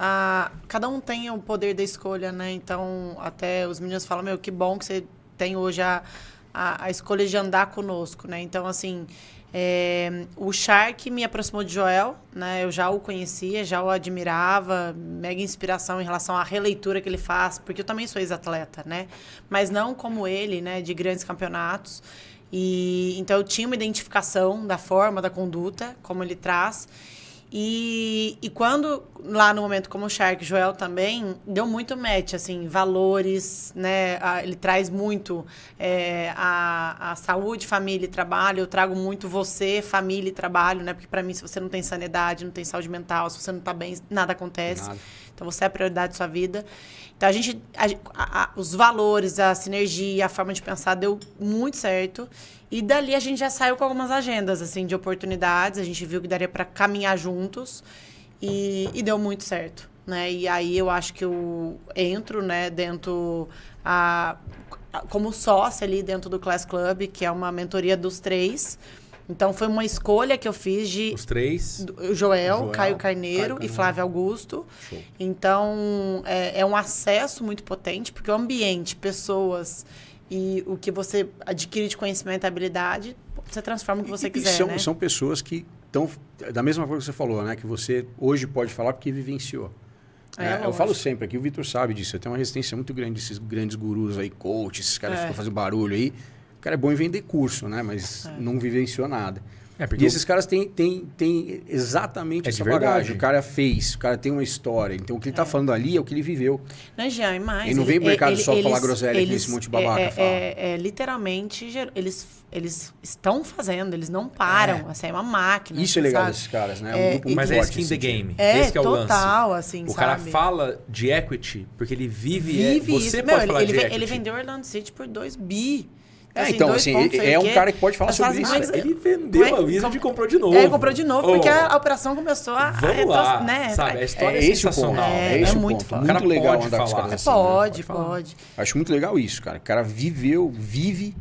cada um tem o poder da escolha, né? Então, até os meninos falam, que bom que você tem hoje a escolha de andar conosco, né? Então, assim, o Shark me aproximou de Joel, né? Eu já o conhecia, já o admirava, mega inspiração em relação à releitura que ele faz, porque eu também sou ex-atleta, né? Mas não como ele, né? De grandes campeonatos. E então eu tinha uma identificação da forma, da conduta, como ele traz. E quando, lá no momento como o Shark, Joel também, deu muito match, assim, valores, né? Ele traz muito a saúde, família e trabalho. Eu trago muito você, família e trabalho, né? Porque para mim, se você não tem sanidade, não tem saúde mental, se você não tá bem, nada acontece. Nada. Então, você é a prioridade da sua vida. Então, os valores, a sinergia, a forma de pensar deu muito certo. E dali a gente já saiu com algumas agendas, assim, de oportunidades. A gente viu que daria para caminhar juntos e deu muito certo, né? E aí eu acho que eu entro, né, dentro como sócia ali dentro do Class Club, que é uma mentoria dos 3. Então, foi uma escolha que eu fiz de... Os 3? Joel, Caio Carneiro e Flávio Augusto. Show. Então, é um acesso muito potente, porque o ambiente, pessoas e o que você adquire de conhecimento e habilidade, você transforma o que você quiser, né? São pessoas que estão... Da mesma forma que você falou, né? Que você hoje pode falar porque vivenciou. Eu falo sempre aqui, o Vitor sabe disso. Eu tenho uma resistência muito grande desses grandes gurus aí, coach, esses caras que ficam fazendo barulho aí. O cara é bom em vender curso, né? Mas não vivenciou nada. E esses caras têm exatamente essa bagagem. O cara fez, o cara tem uma história. Então, o que ele está falando ali é o que ele viveu. Não, Jean, mais. Ele não vem pro mercado só falar groselha que esse monte de babaca fala. Literalmente, eles estão fazendo, eles não param. Assim, é uma máquina. Isso é legal desses caras, né? É um grupo mas muito é skin in the game. É, esse que é o total, lance. Assim, o sabe? cara fala de equity porque ele vive você isso. pode falar de equity. Ele vendeu Orlando City por 2 bi. Então, é um cara que pode falar sobre isso. Ele vendeu a Wizard e comprou de novo. Comprou de novo, porque a operação começou a... Vamos lá, né? Sabe? A história é sensacional. É muito foda. O cara legal andar com os caras assim. Pode. Acho muito legal isso, cara. O cara vive...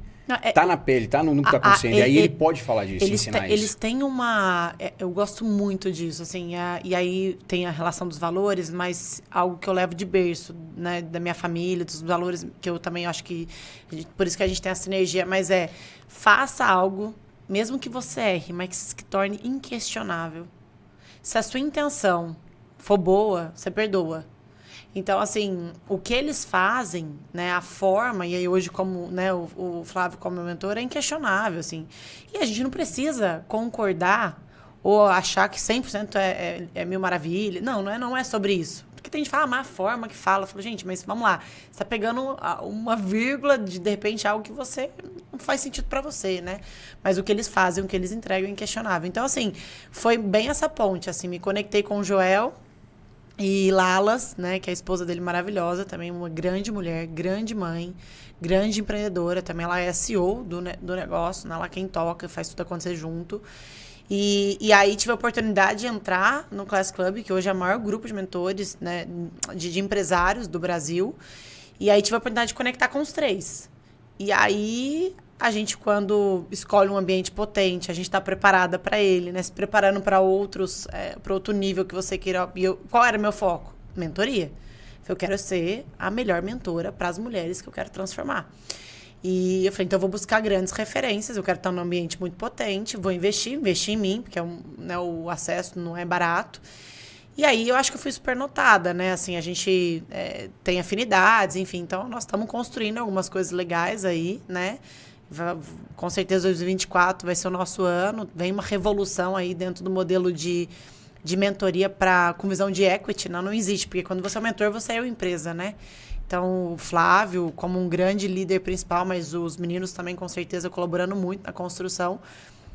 Tá na pele, tá no que tá acontecendo. E aí ele pode falar disso, ensinar isso. Eles têm uma... Eu gosto muito disso, assim. E aí tem a relação dos valores, mas algo que eu levo de berço, né? Da minha família, dos valores que eu também acho que... Por isso que a gente tem essa sinergia. Mas faça algo, mesmo que você erre, mas que torne inquestionável. Se a sua intenção for boa, você perdoa. Então, assim, o que eles fazem, né, a forma, e aí hoje como, né, o Flávio como meu mentor, é inquestionável, assim. E a gente não precisa concordar ou achar que 100% é mil maravilha. Não é sobre isso. Porque tem gente que fala, a forma que fala. Eu falo, gente, mas vamos lá. Você está pegando uma vírgula de repente, algo que você não faz sentido para você, né? Mas o que eles fazem, o que eles entregam é inquestionável. Então, assim, foi bem essa ponte, assim, me conectei com o Joel e Lalas, né, que é a esposa dele maravilhosa, também uma grande mulher, grande mãe, grande empreendedora, também ela é CEO do negócio, né, ela quem toca, faz tudo acontecer junto. E aí tive a oportunidade de entrar no Class Club, que hoje é o maior grupo de mentores, né, de empresários do Brasil. E aí tive a oportunidade de conectar com os 3. E aí a gente, quando escolhe um ambiente potente, a gente está preparada para ele, né? Se preparando para outros, para outro nível que você queira. Qual era o meu foco? Mentoria. Eu quero ser a melhor mentora para as mulheres que eu quero transformar. E eu falei, então eu vou buscar grandes referências, eu quero estar num ambiente muito potente, vou investir em mim, porque né, o acesso não é barato. E aí eu acho que eu fui super notada, né? Assim, a gente tem afinidades, enfim, então nós estamos construindo algumas coisas legais aí, né? Com certeza 2024 vai ser o nosso ano, vem uma revolução aí dentro do modelo de mentoria com visão de equity, não existe, porque quando você é mentor, você é uma empresa, né? Então, o Flávio, como um grande líder principal, mas os meninos também, com certeza, colaborando muito na construção,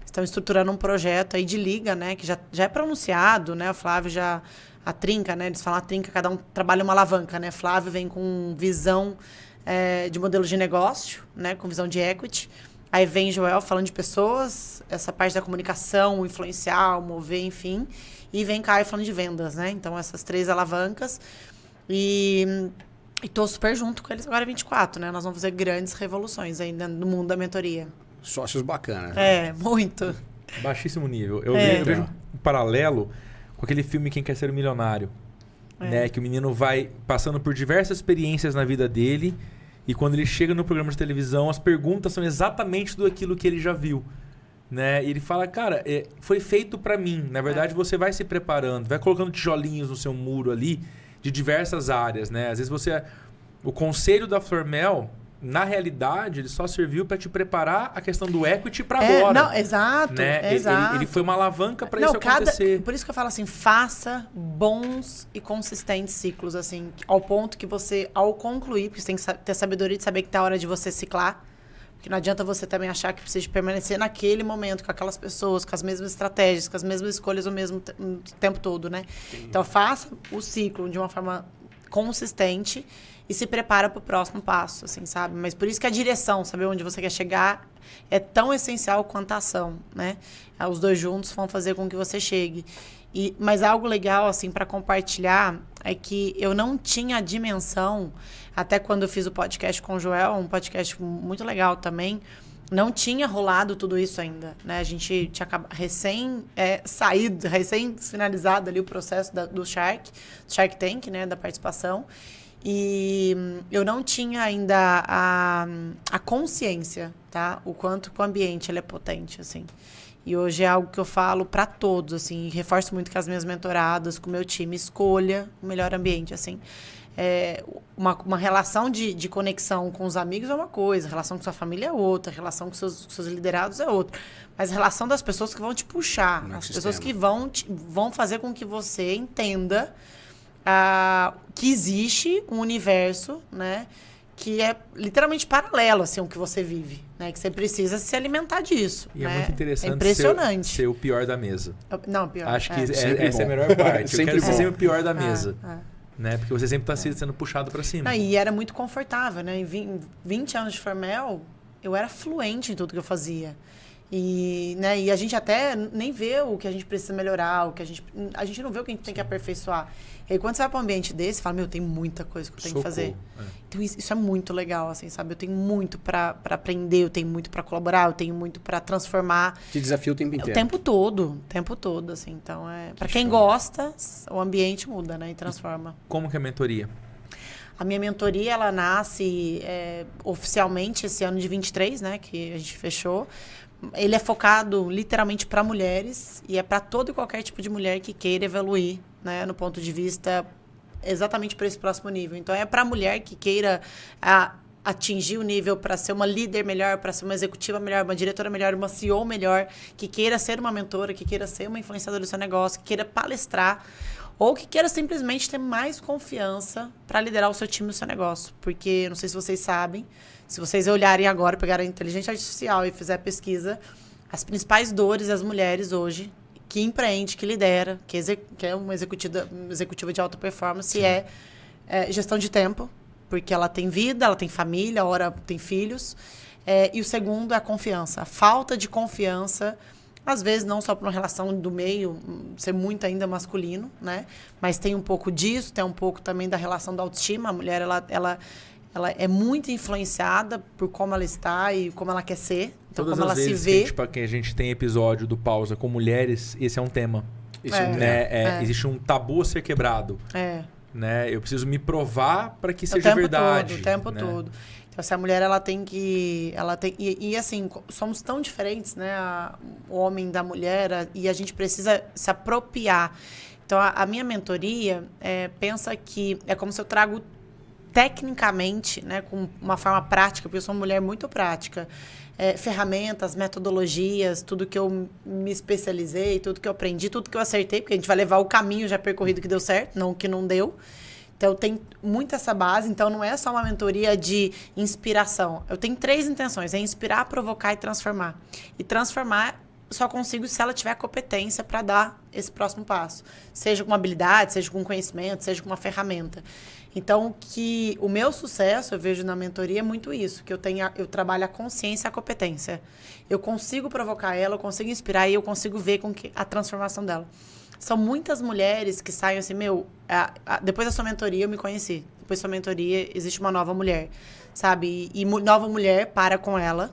estão estruturando um projeto aí de liga, né? Que já é pronunciado, né? O Flávio a trinca, né? Eles falam a trinca, cada um trabalha uma alavanca, né? Flávio vem com visão de modelo de negócio, né? Com visão de equity. Aí vem Joel falando de pessoas, essa parte da comunicação, influenciar, mover, enfim. E vem Caio falando de vendas, né? Então, essas 3 alavancas. E tô super junto com eles agora 24, né? Nós vamos fazer grandes revoluções ainda no mundo da mentoria. Sócios bacanas. Né? Muito. Baixíssimo nível. Eu vejo um paralelo com aquele filme Quem Quer Ser um Milionário. Né? Que o menino vai passando por diversas experiências na vida dele e quando ele chega no programa de televisão, as perguntas são exatamente do aquilo que ele já viu. Né? E ele fala, cara, foi feito para mim. Na verdade, você vai se preparando, vai colocando tijolinhos no seu muro ali de diversas áreas. Né? Às vezes o conselho da Flormel, na realidade, ele só serviu para te preparar a questão do equity para agora. Não, exato, né? exato. Ele foi uma alavanca para isso acontecer. Por isso que eu falo assim, faça bons e consistentes ciclos, assim, ao ponto que você, ao concluir, porque você tem que ter sabedoria de saber que tá a hora de você ciclar, porque não adianta você também achar que precisa permanecer naquele momento, com aquelas pessoas, com as mesmas estratégias, com as mesmas escolhas o tempo todo, né? Sim. Então, faça o ciclo de uma forma consistente e se prepara para o próximo passo, assim, sabe? Mas por isso que a direção, saber onde você quer chegar, é tão essencial quanto a ação, né? Os dois juntos vão fazer com que você chegue. Mas algo legal, assim, para compartilhar é que eu não tinha a dimensão, até quando eu fiz o podcast com o Joel, um podcast muito legal também, não tinha rolado tudo isso ainda, né? A gente tinha recém finalizado ali o processo do Shark Tank, né? Da participação. E eu não tinha ainda a consciência, tá? O quanto que o ambiente ele é potente, assim. E hoje é algo que eu falo para todos, assim, e reforço muito com as minhas mentoradas, com o meu time, escolha o melhor ambiente, assim. Uma relação de conexão com os amigos é uma coisa, relação com sua família é outra, relação com seus liderados é outra. Mas a relação das pessoas que vão te puxar, as pessoas que vão fazer com que você entenda que existe um universo, né, que é literalmente paralelo assim, ao que você vive, né, que você precisa se alimentar disso. E né? É muito interessante impressionante. Ser o pior da mesa. Não, pior. Acho que essa é a melhor parte. Eu quero ser sempre o pior da mesa. Né? Porque você sempre está sendo puxado para cima. E era muito confortável, né? Em 20 anos de Flormel, eu era fluente em tudo que eu fazia. E a gente até nem vê o que a gente precisa melhorar, a gente não vê o que a gente tem que aperfeiçoar. E aí, quando você vai para um ambiente desse, você fala, tem muita coisa que eu tenho que fazer. Então, isso é muito legal, assim, sabe? Eu tenho muito para aprender, eu tenho muito para colaborar, eu tenho muito para transformar. Te desafio o tempo inteiro. O tempo todo, assim. Então, para quem gosta, o ambiente muda, né? E transforma. Como que é a mentoria? A minha mentoria, ela nasce oficialmente esse ano de 23, né? Que a gente fechou. Ele é focado literalmente para mulheres e é para todo e qualquer tipo de mulher que queira evoluir, né, no ponto de vista exatamente para esse próximo nível. Então, é para a mulher que queira atingir o nível para ser uma líder melhor, para ser uma executiva melhor, uma diretora melhor, uma CEO melhor, que queira ser uma mentora, que queira ser uma influenciadora do seu negócio, que queira palestrar ou que queira simplesmente ter mais confiança para liderar o seu time e o seu negócio. Porque, não sei se vocês sabem, se vocês olharem agora, pegarem a inteligência artificial e fizer pesquisa, as principais dores das mulheres hoje, que empreende, que lidera, que é uma executiva de alta performance, é gestão de tempo, porque ela tem vida, ela tem família, ora tem filhos. E o segundo é a confiança. A falta de confiança, às vezes não só por uma relação do meio, ser muito ainda masculino, né? Mas tem um pouco disso, tem um pouco também da relação da autoestima. A mulher, ela ela é muito influenciada por como ela está e como ela quer ser. Então, Todas como as ela vezes se vê. que a gente tem episódio do Pausa com mulheres, esse é um tema. Isso é um tema. Existe um tabu a ser quebrado. Né? Eu preciso me provar para que seja verdade. O tempo todo. Então, se a mulher ela tem que... E assim, somos tão diferentes, né? O homem da mulher, e a gente precisa se apropriar. Então, a minha mentoria pensa que é como se eu trago tecnicamente, né, com uma forma prática, porque eu sou uma mulher muito prática, ferramentas, metodologias, tudo que eu me especializei, tudo que eu aprendi, tudo que eu acertei, porque a gente vai levar o caminho já percorrido que deu certo, não o que não deu. Então, eu tenho muito essa base. Então, não é só uma mentoria de inspiração. Eu tenho 3 intenções. É inspirar, provocar e transformar. E transformar só consigo se ela tiver competência para dar esse próximo passo. Seja com uma habilidade, seja com conhecimento, seja com uma ferramenta. Então, que o meu sucesso, eu vejo na mentoria, é muito isso. Que eu trabalho a consciência e a competência. Eu consigo provocar ela, eu consigo inspirar e eu consigo ver a transformação dela. São muitas mulheres que saem assim, depois da sua mentoria eu me conheci. Depois da sua mentoria existe uma nova mulher, sabe? E nova mulher para com ela.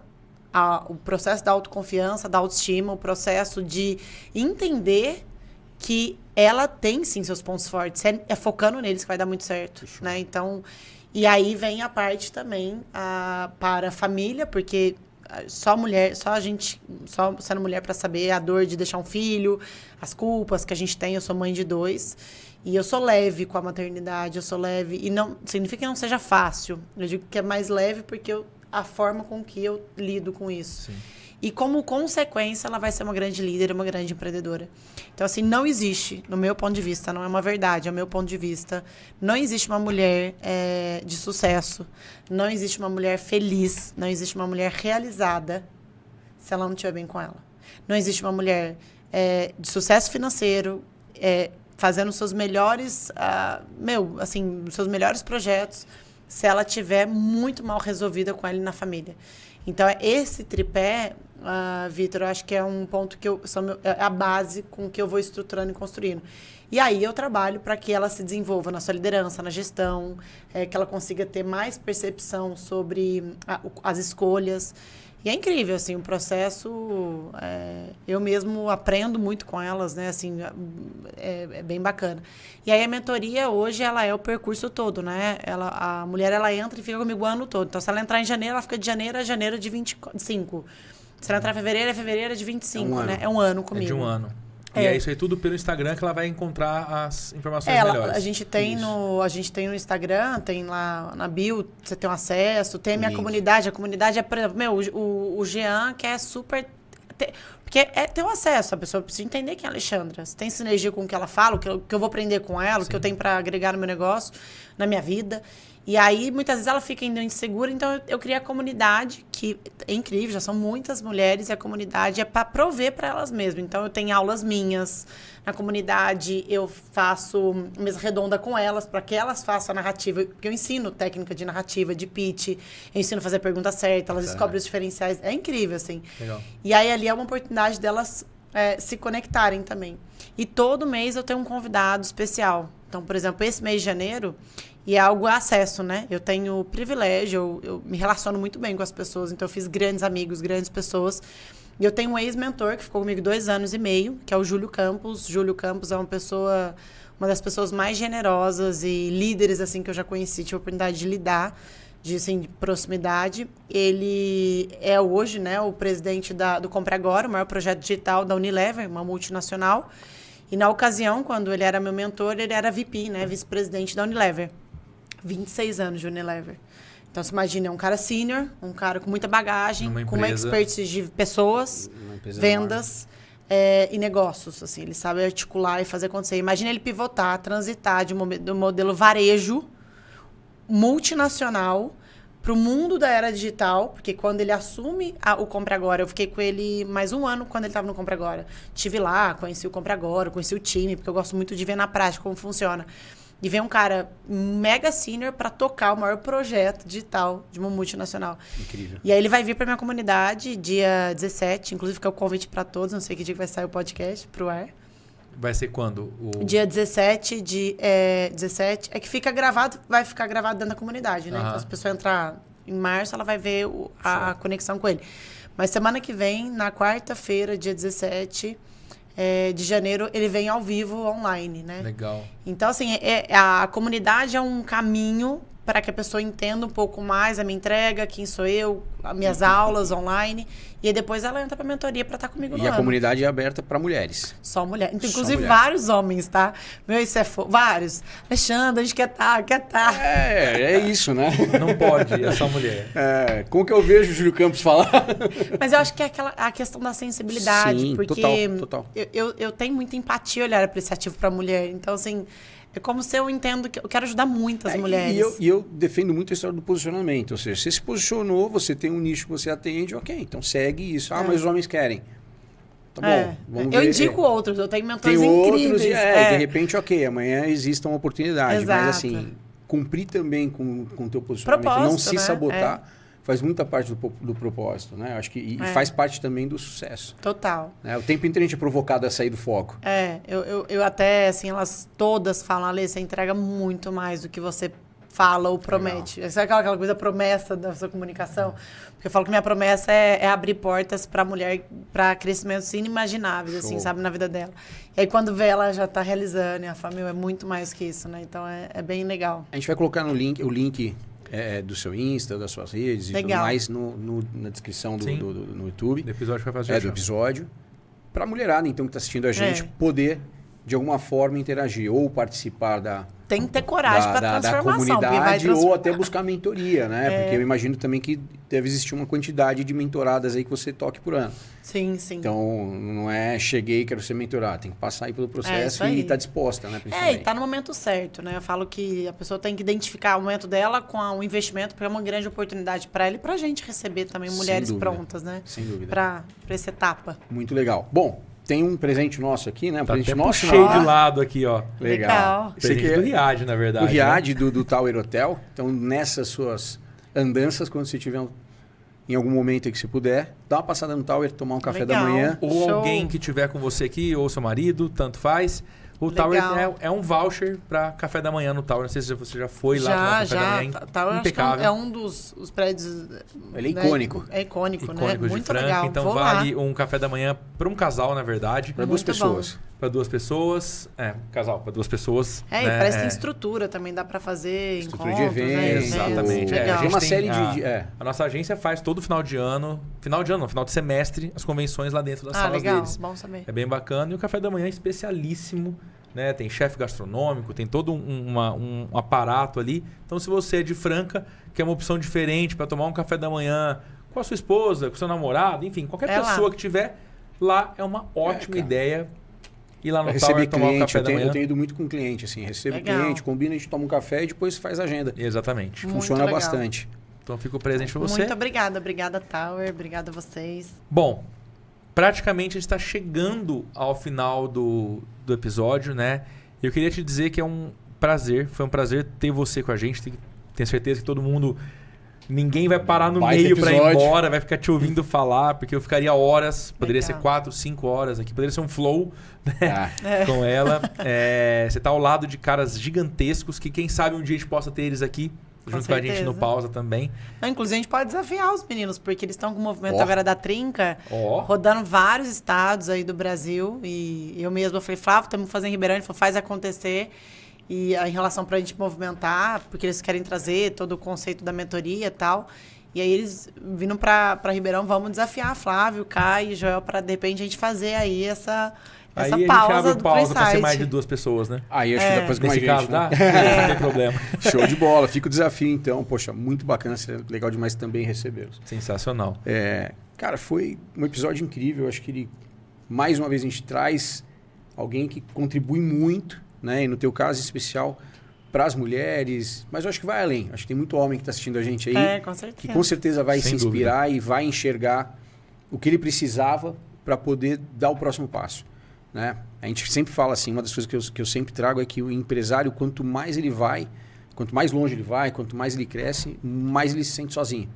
O processo da autoconfiança, da autoestima, o processo de entender que ela tem, sim, seus pontos fortes. É focando neles que vai dar muito certo, né? Então, e aí vem a parte também para a família, porque só sendo mulher para saber a dor de deixar um filho, as culpas que a gente tem. Eu sou mãe de 2 e eu sou leve com a maternidade, eu sou leve. E não significa que não seja fácil. Eu digo que é mais leve porque a forma com que eu lido com isso. Sim. E como consequência, ela vai ser uma grande líder, uma grande empreendedora. Então, assim, não existe, no meu ponto de vista, não é uma verdade, é o meu ponto de vista, não existe uma mulher de sucesso, não existe uma mulher feliz, não existe uma mulher realizada se ela não estiver bem com ela. Não existe uma mulher de sucesso financeiro, fazendo seus melhores, seus melhores projetos, se ela estiver muito mal resolvida com ela e na família. Então, esse tripé, Vitor, eu acho que é um ponto que é a base com que eu vou estruturando e construindo. E aí eu trabalho para que ela se desenvolva na sua liderança, na gestão, que ela consiga ter mais percepção sobre as escolhas. E é incrível, assim, o processo, eu mesmo aprendo muito com elas, né, assim, é bem bacana. E aí a mentoria hoje, ela é o percurso todo, né, a mulher, ela entra e fica comigo o ano todo. Então, se ela entrar em janeiro, ela fica de janeiro a janeiro de 25. Se ela entrar em fevereiro, é fevereiro de 25, né, é um ano comigo. É de um ano. E é isso aí tudo pelo Instagram que ela vai encontrar as informações melhores. A gente tem no Instagram, tem lá na bio, você tem um acesso, tem a minha comunidade. A comunidade é, por exemplo, o Jean, que é super... Porque ter um acesso, a pessoa precisa entender quem é a Alexandra. Se tem sinergia com o que ela fala, o que eu vou aprender com ela, o que eu tenho para agregar no meu negócio, na minha vida. E aí, muitas vezes, ela fica ainda insegura. Então, eu criei a comunidade, que é incrível, já são muitas mulheres, e a comunidade é para prover para elas mesmas. Então, eu tenho aulas minhas na comunidade, eu faço mesa redonda com elas, para que elas façam a narrativa, porque eu ensino técnica de narrativa, de pitch, eu ensino a fazer a pergunta certa, elas descobrem os diferenciais. É incrível, assim. Legal. E aí, ali é uma oportunidade delas se conectarem também. E todo mês eu tenho um convidado especial. Então, por exemplo, esse mês de janeiro... E é algo acesso, né? Eu tenho privilégio, eu me relaciono muito bem com as pessoas, então eu fiz grandes amigos, grandes pessoas. E eu tenho um ex-mentor que ficou comigo 2 anos e meio, que é o Júlio Campos. Júlio Campos é uma das pessoas mais generosas e líderes, assim, que eu já conheci, tive a oportunidade de lidar, de proximidade. Ele é hoje, né, o presidente do Compre Agora, o maior projeto digital da Unilever, uma multinacional. E na ocasião, quando ele era meu mentor, ele era VP, né, vice-presidente da Unilever. 26 anos de Unilever. Então, você imagina, é um cara sênior, um cara com muita bagagem, com uma expertise de pessoas, vendas e negócios. Assim, ele sabe articular e fazer acontecer. Imagina ele pivotar, transitar do modelo varejo multinacional para o mundo da era digital, porque quando ele assume o Compre Agora, eu fiquei com ele mais 1 ano quando ele estava no Compre Agora. Estive lá, conheci o Compre Agora, conheci o time, porque eu gosto muito de ver na prática como funciona. E vem um cara mega senior para tocar o maior projeto digital de uma multinacional. Incrível. E aí ele vai vir para minha comunidade dia 17, inclusive fica o convite para todos, não sei que dia que vai sair o podcast pro ar. Vai ser quando? Dia 17 17. É que fica gravado, vai ficar gravado dentro da comunidade, né? Então, se a pessoa entrar em março, ela vai ver a conexão com ele. Mas semana que vem, na quarta-feira, dia 17 de janeiro, ele vem ao vivo online, né? Legal. Então, assim, a comunidade é um caminho para que a pessoa entenda um pouco mais a minha entrega, quem sou eu, as minhas aulas online. E aí depois ela entra para a mentoria para estar comigo no ano. E a comunidade é aberta para mulheres. Só mulher. Inclusive vários homens, tá? Meu, isso é vários. Alexandre, a gente quer estar. É isso, né? Não pode, é só mulher. Como que eu vejo o Júlio Campos falar? Mas eu acho que é a questão da sensibilidade. Sim, porque total. Eu tenho muita empatia olhar apreciativo para a mulher. Então, assim, é como se eu entendo que eu quero ajudar muitas mulheres. E eu defendo muito a história do posicionamento. Ou seja, você se posicionou, você tem um nicho que você atende, ok, então segue isso. Mas os homens querem. Tá bom, vamos ver. Eu indico outros, eu tenho mentores incríveis. Outros, de repente, ok, amanhã existe uma oportunidade. Exato. Mas assim, cumprir também com o teu posicionamento, não se sabotar, faz muita parte do propósito, né? Acho que e faz parte também do sucesso. Total. O tempo inteiro a gente é provocado a sair do foco. Eu até, assim, elas todas falam, Ale, você entrega muito mais do que você fala ou promete. Legal. Sabe aquela coisa, promessa da sua comunicação? Porque eu falo que minha promessa é abrir portas para a mulher, para crescimentos inimagináveis, assim, sabe, na vida dela. E aí quando vê, ela já está realizando, e a família é muito mais que isso, né? Então é bem legal. A gente vai colocar o link do seu Insta, das suas redes e tudo mais na descrição no YouTube. Do episódio que vai fazer. Do episódio. Para a mulherada, então, que está assistindo a gente, poder, de alguma forma, interagir ou participar tem que ter coragem para transformação. Da comunidade ou até buscar mentoria, né? Porque eu imagino também que deve existir uma quantidade de mentoradas aí que você toque por ano. Sim. Então, não é cheguei e quero ser mentorado. Tem que passar aí pelo processo e estar disposta, né? E tá no momento certo, né? Eu falo que a pessoa tem que identificar o momento dela com o investimento, porque é uma grande oportunidade para ela e para a gente receber também mulheres prontas, né? Sem dúvida. Para essa etapa. Muito legal. Bom, tem um presente nosso aqui, né? Um presente nosso. Cheio de lado aqui, ó. Legal. Presente do Riad, na verdade. Do Riad, do Tower Hotel. Então, nessas suas andanças, quando você tiver em algum momento aí que você puder, dá uma passada no Tower, tomar um café da manhã. Ou alguém que tiver com você aqui, ou seu marido, tanto faz. O Tower é um voucher para café da manhã no Tower. Não sei se você já foi lá tomar café da manhã. Tower impecável. É um dos prédios... Ele é icônico. É icônico, né? De Muito Franca, legal. Então vale um café da manhã para um casal, na verdade. Para duas pessoas. Para duas pessoas. Casal, para duas pessoas. E parece que tem estrutura também, dá para fazer estrutura encontros. De eventos. Exatamente. Tem uma série A nossa agência faz todo final de ano, final de semestre, as convenções lá dentro das salas deles. Bom saber. É bem bacana. E o café da manhã é especialíssimo. Né? Tem chefe gastronômico, tem todo um aparato ali. Então, se você é de Franca, quer uma opção diferente para tomar um café da manhã com a sua esposa, com o seu namorado, enfim, qualquer pessoa que tiver, lá é uma ótima ideia. Ir lá no Tower tomar um café da manhã. Eu tenho ido muito com cliente, assim, recebo cliente, combina, a gente toma um café e depois faz a agenda. Exatamente. Funciona bastante. Então, fico presente para você. Muito obrigada. Obrigada, Tower. Obrigada a vocês. Bom, praticamente a gente está chegando ao final do episódio, né? Eu queria te dizer que foi um prazer ter você com a gente. Tenho certeza que todo mundo... Ninguém vai parar no meio para ir embora, vai ficar te ouvindo falar, porque eu ficaria horas, poderia ser 4, 5 horas aqui, poderia ser um flow, né? Com ela. Você tá ao lado de caras gigantescos que quem sabe um dia a gente possa ter eles aqui, junto com a gente no Pausa também. Inclusive, a gente pode desafiar os meninos, porque eles estão com o movimento agora da Trinca, rodando vários estados aí do Brasil. E eu mesma falei, Flávio, estamos fazendo em Ribeirão. Ele falou, faz acontecer. E em relação para a gente movimentar, porque eles querem trazer todo o conceito da mentoria e tal. E aí eles vindo para Ribeirão, vamos desafiar Flávio, Caio e Joel para, de repente, a gente fazer aí essa pausa do Aí a gente abre o pausa para ser mais de 2 pessoas, né? Aí acho que depois com mais gente, caso, dá? Não tem problema. Show de bola. Fica o desafio, então. Poxa, muito bacana. Seria legal demais também recebê-los. Sensacional. Cara, foi um episódio incrível. Acho que mais uma vez a gente traz alguém que contribui muito, né? E no teu caso em especial, para as mulheres. Mas eu acho que vai além. Acho que tem muito homem que está assistindo a gente aí. Com certeza. Que com certeza vai se inspirar e vai enxergar o que ele precisava para poder dar o próximo passo. Né? A gente sempre fala assim, uma das coisas que eu sempre trago é que o empresário, quanto mais ele vai, quanto mais longe ele vai, quanto mais ele cresce, mais ele se sente sozinho.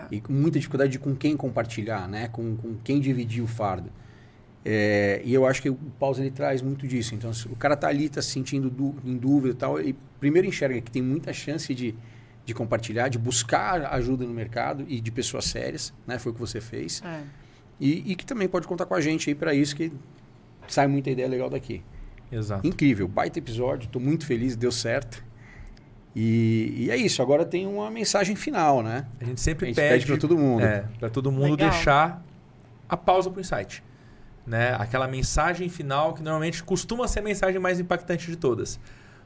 E com muita dificuldade de com quem compartilhar, né? Com quem dividir o fardo. E eu acho que o Pause ele traz muito disso. Então, se o cara tá ali, tá se sentindo em dúvida e tal, ele primeiro enxerga que tem muita chance de compartilhar, de buscar ajuda no mercado e de pessoas sérias, né? Foi o que você fez. E que também pode contar com a gente aí para isso, que sai muita ideia legal daqui. Exato. Incrível, baita episódio, tô muito feliz, deu certo. E é isso, agora tem uma mensagem final, né? A gente sempre pede para todo mundo. Para todo mundo legal. Deixar a pausa pro insight. Né? Aquela mensagem final que normalmente costuma ser a mensagem mais impactante de todas.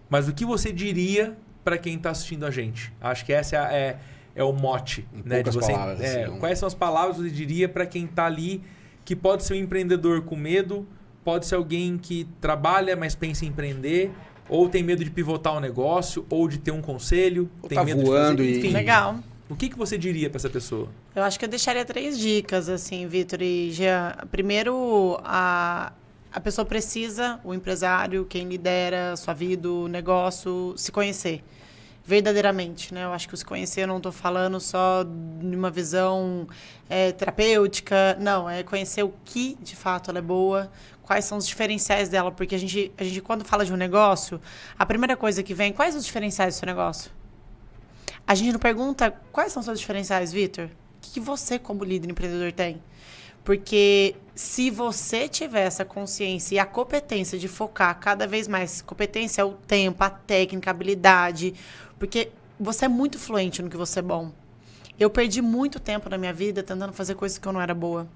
Mas o que você diria para quem está assistindo a gente? Acho que essa é o mote. Né? De você, palavras, assim, quais são as palavras que você diria para quem está ali, que pode ser um empreendedor com medo, pode ser alguém que trabalha, mas pensa em empreender, ou tem medo de pivotar um negócio, ou de ter um conselho, ou tem medo voando de fazer... Enfim, legal. O que você diria para essa pessoa? Eu acho que eu deixaria 3 dicas, assim, Vitor e Jean. Primeiro, a pessoa precisa, o empresário, quem lidera a sua vida, o negócio, se conhecer verdadeiramente, né? Eu acho que o se conhecer, eu não estou falando só de uma visão terapêutica, não, é conhecer o que, de fato, ela é boa, quais são os diferenciais dela, porque a gente quando fala de um negócio, a primeira coisa que vem, quais os diferenciais do seu negócio? A gente não pergunta quais são os seus diferenciais, Vitor? O que você, como líder empreendedor, tem? Porque se você tiver essa consciência e a competência de focar cada vez mais, competência é o tempo, a técnica, a habilidade, porque você é muito fluente no que você é bom. Eu perdi muito tempo na minha vida tentando fazer coisas que eu não era boa.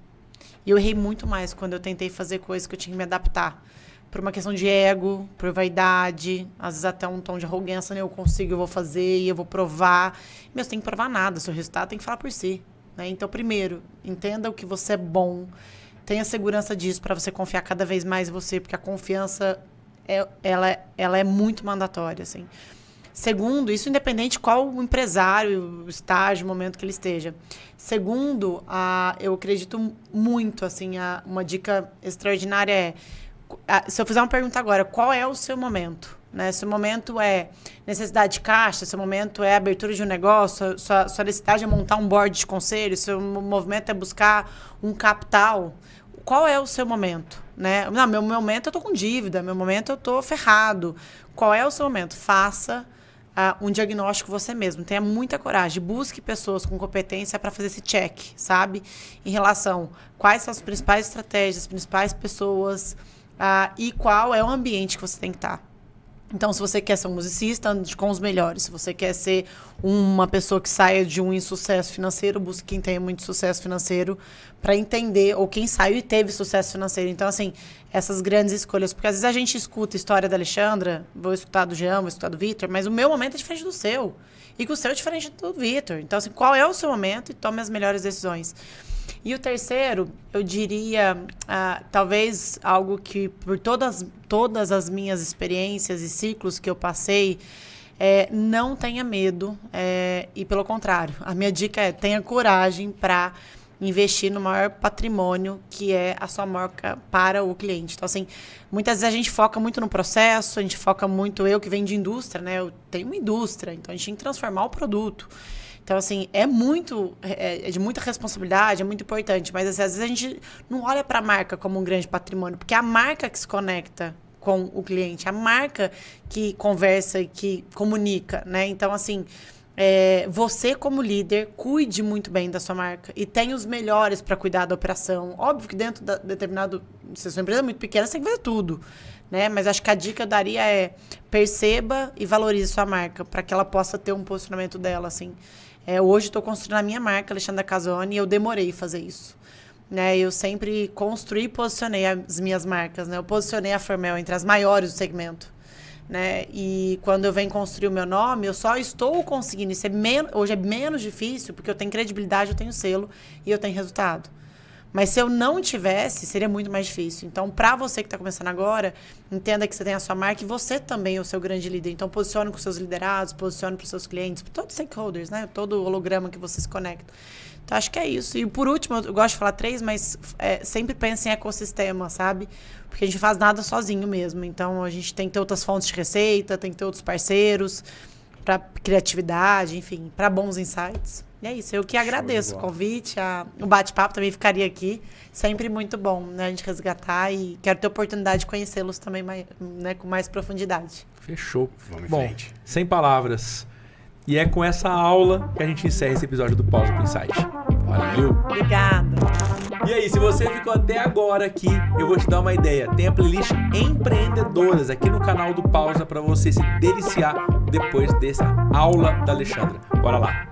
E eu errei muito mais quando eu tentei fazer coisas que eu tinha que me adaptar. Por uma questão de ego, por vaidade, às vezes até um tom de arrogância, né? Eu consigo, eu vou fazer e eu vou provar. Mas você tem que provar nada, seu resultado tem que falar por si. Né? Então, primeiro, entenda o que você é bom, tenha segurança disso para você confiar cada vez mais em você, porque a confiança, ela é muito mandatória, assim. Segundo, isso independente de qual o empresário, o estágio, o momento que ele esteja. Segundo, eu acredito muito, assim, uma dica extraordinária se eu fizer uma pergunta agora, qual é o seu momento? Né? Se o momento é necessidade de caixa, se o momento é abertura de um negócio, sua necessidade é montar um board de conselho, se o movimento é buscar um capital, qual é o seu momento? Né? Não, meu momento eu estou com dívida, meu momento eu estou ferrado. Qual é o seu momento? Faça um diagnóstico você mesmo. Tenha muita coragem. Busque pessoas com competência para fazer esse check, sabe? Em relação quais são as principais estratégias, as principais pessoas e qual é o ambiente que você tem que estar. Então, se você quer ser um musicista, ande com os melhores. Se você quer ser uma pessoa que saia de um insucesso financeiro, busque quem tenha muito sucesso financeiro para entender, ou quem saiu e teve sucesso financeiro. Então, assim, essas grandes escolhas. Porque às vezes a gente escuta a história da Alexandra, vou escutar do Jean, vou escutar do Vitor, mas o meu momento é diferente do seu. E que o seu é diferente do Vitor. Então, assim, qual é o seu momento e tome as melhores decisões. E o terceiro, eu diria, talvez algo que por todas as minhas experiências e ciclos que eu passei, não tenha medo, e pelo contrário, a minha dica é tenha coragem para investir no maior patrimônio, que é a sua marca para o cliente. Então, assim, muitas vezes a gente foca muito no processo, a gente foca muito, eu que venho de indústria, né? Eu tenho uma indústria, então a gente tem que transformar o produto. Então, assim, é de muita responsabilidade, é muito importante, mas assim, às vezes a gente não olha para a marca como um grande patrimônio, porque é a marca que se conecta com o cliente, a marca que conversa e que comunica, né? Então, assim, você como líder, cuide muito bem da sua marca e tenha os melhores para cuidar da operação. Óbvio que dentro de determinado... Se a sua empresa é muito pequena, você tem que fazer tudo, né? Mas acho que a dica que eu daria perceba e valorize sua marca para que ela possa ter um posicionamento dela, assim. Hoje estou construindo a minha marca, Alexandra Casoni, e eu demorei a fazer isso. Né? Eu sempre construí e posicionei as minhas marcas. Né? Eu posicionei a Formel entre as maiores do segmento. Né? E quando eu venho construir o meu nome, eu só estou conseguindo. Hoje é menos difícil, porque eu tenho credibilidade, eu tenho selo e eu tenho resultado. Mas se eu não tivesse, seria muito mais difícil. Então, para você que está começando agora, entenda que você tem a sua marca e você também é o seu grande líder. Então, posicione com os seus liderados, posicione para os seus clientes, para todos os stakeholders, né? Todo holograma que você se conecta. Então, acho que é isso. E por último, eu gosto de falar 3, mas sempre pense em ecossistema, sabe? Porque a gente faz nada sozinho mesmo. Então, a gente tem que ter outras fontes de receita, tem que ter outros parceiros para criatividade, enfim, para bons insights. E é isso, eu que agradeço o convite, o bate-papo também ficaria aqui, sempre muito bom, né, a gente resgatar e quero ter a oportunidade de conhecê-los também né, com mais profundidade. Fechou. Vamos em Bom, frente. sem palavras. E é com essa aula que a gente encerra esse episódio do Pausa com Insight. Valeu! Obrigada! E aí, se você ficou até agora aqui, eu vou te dar uma ideia. Tem a playlist Empreendedoras aqui no canal do Pausa para você se deliciar depois dessa aula da Alexandra. Bora lá!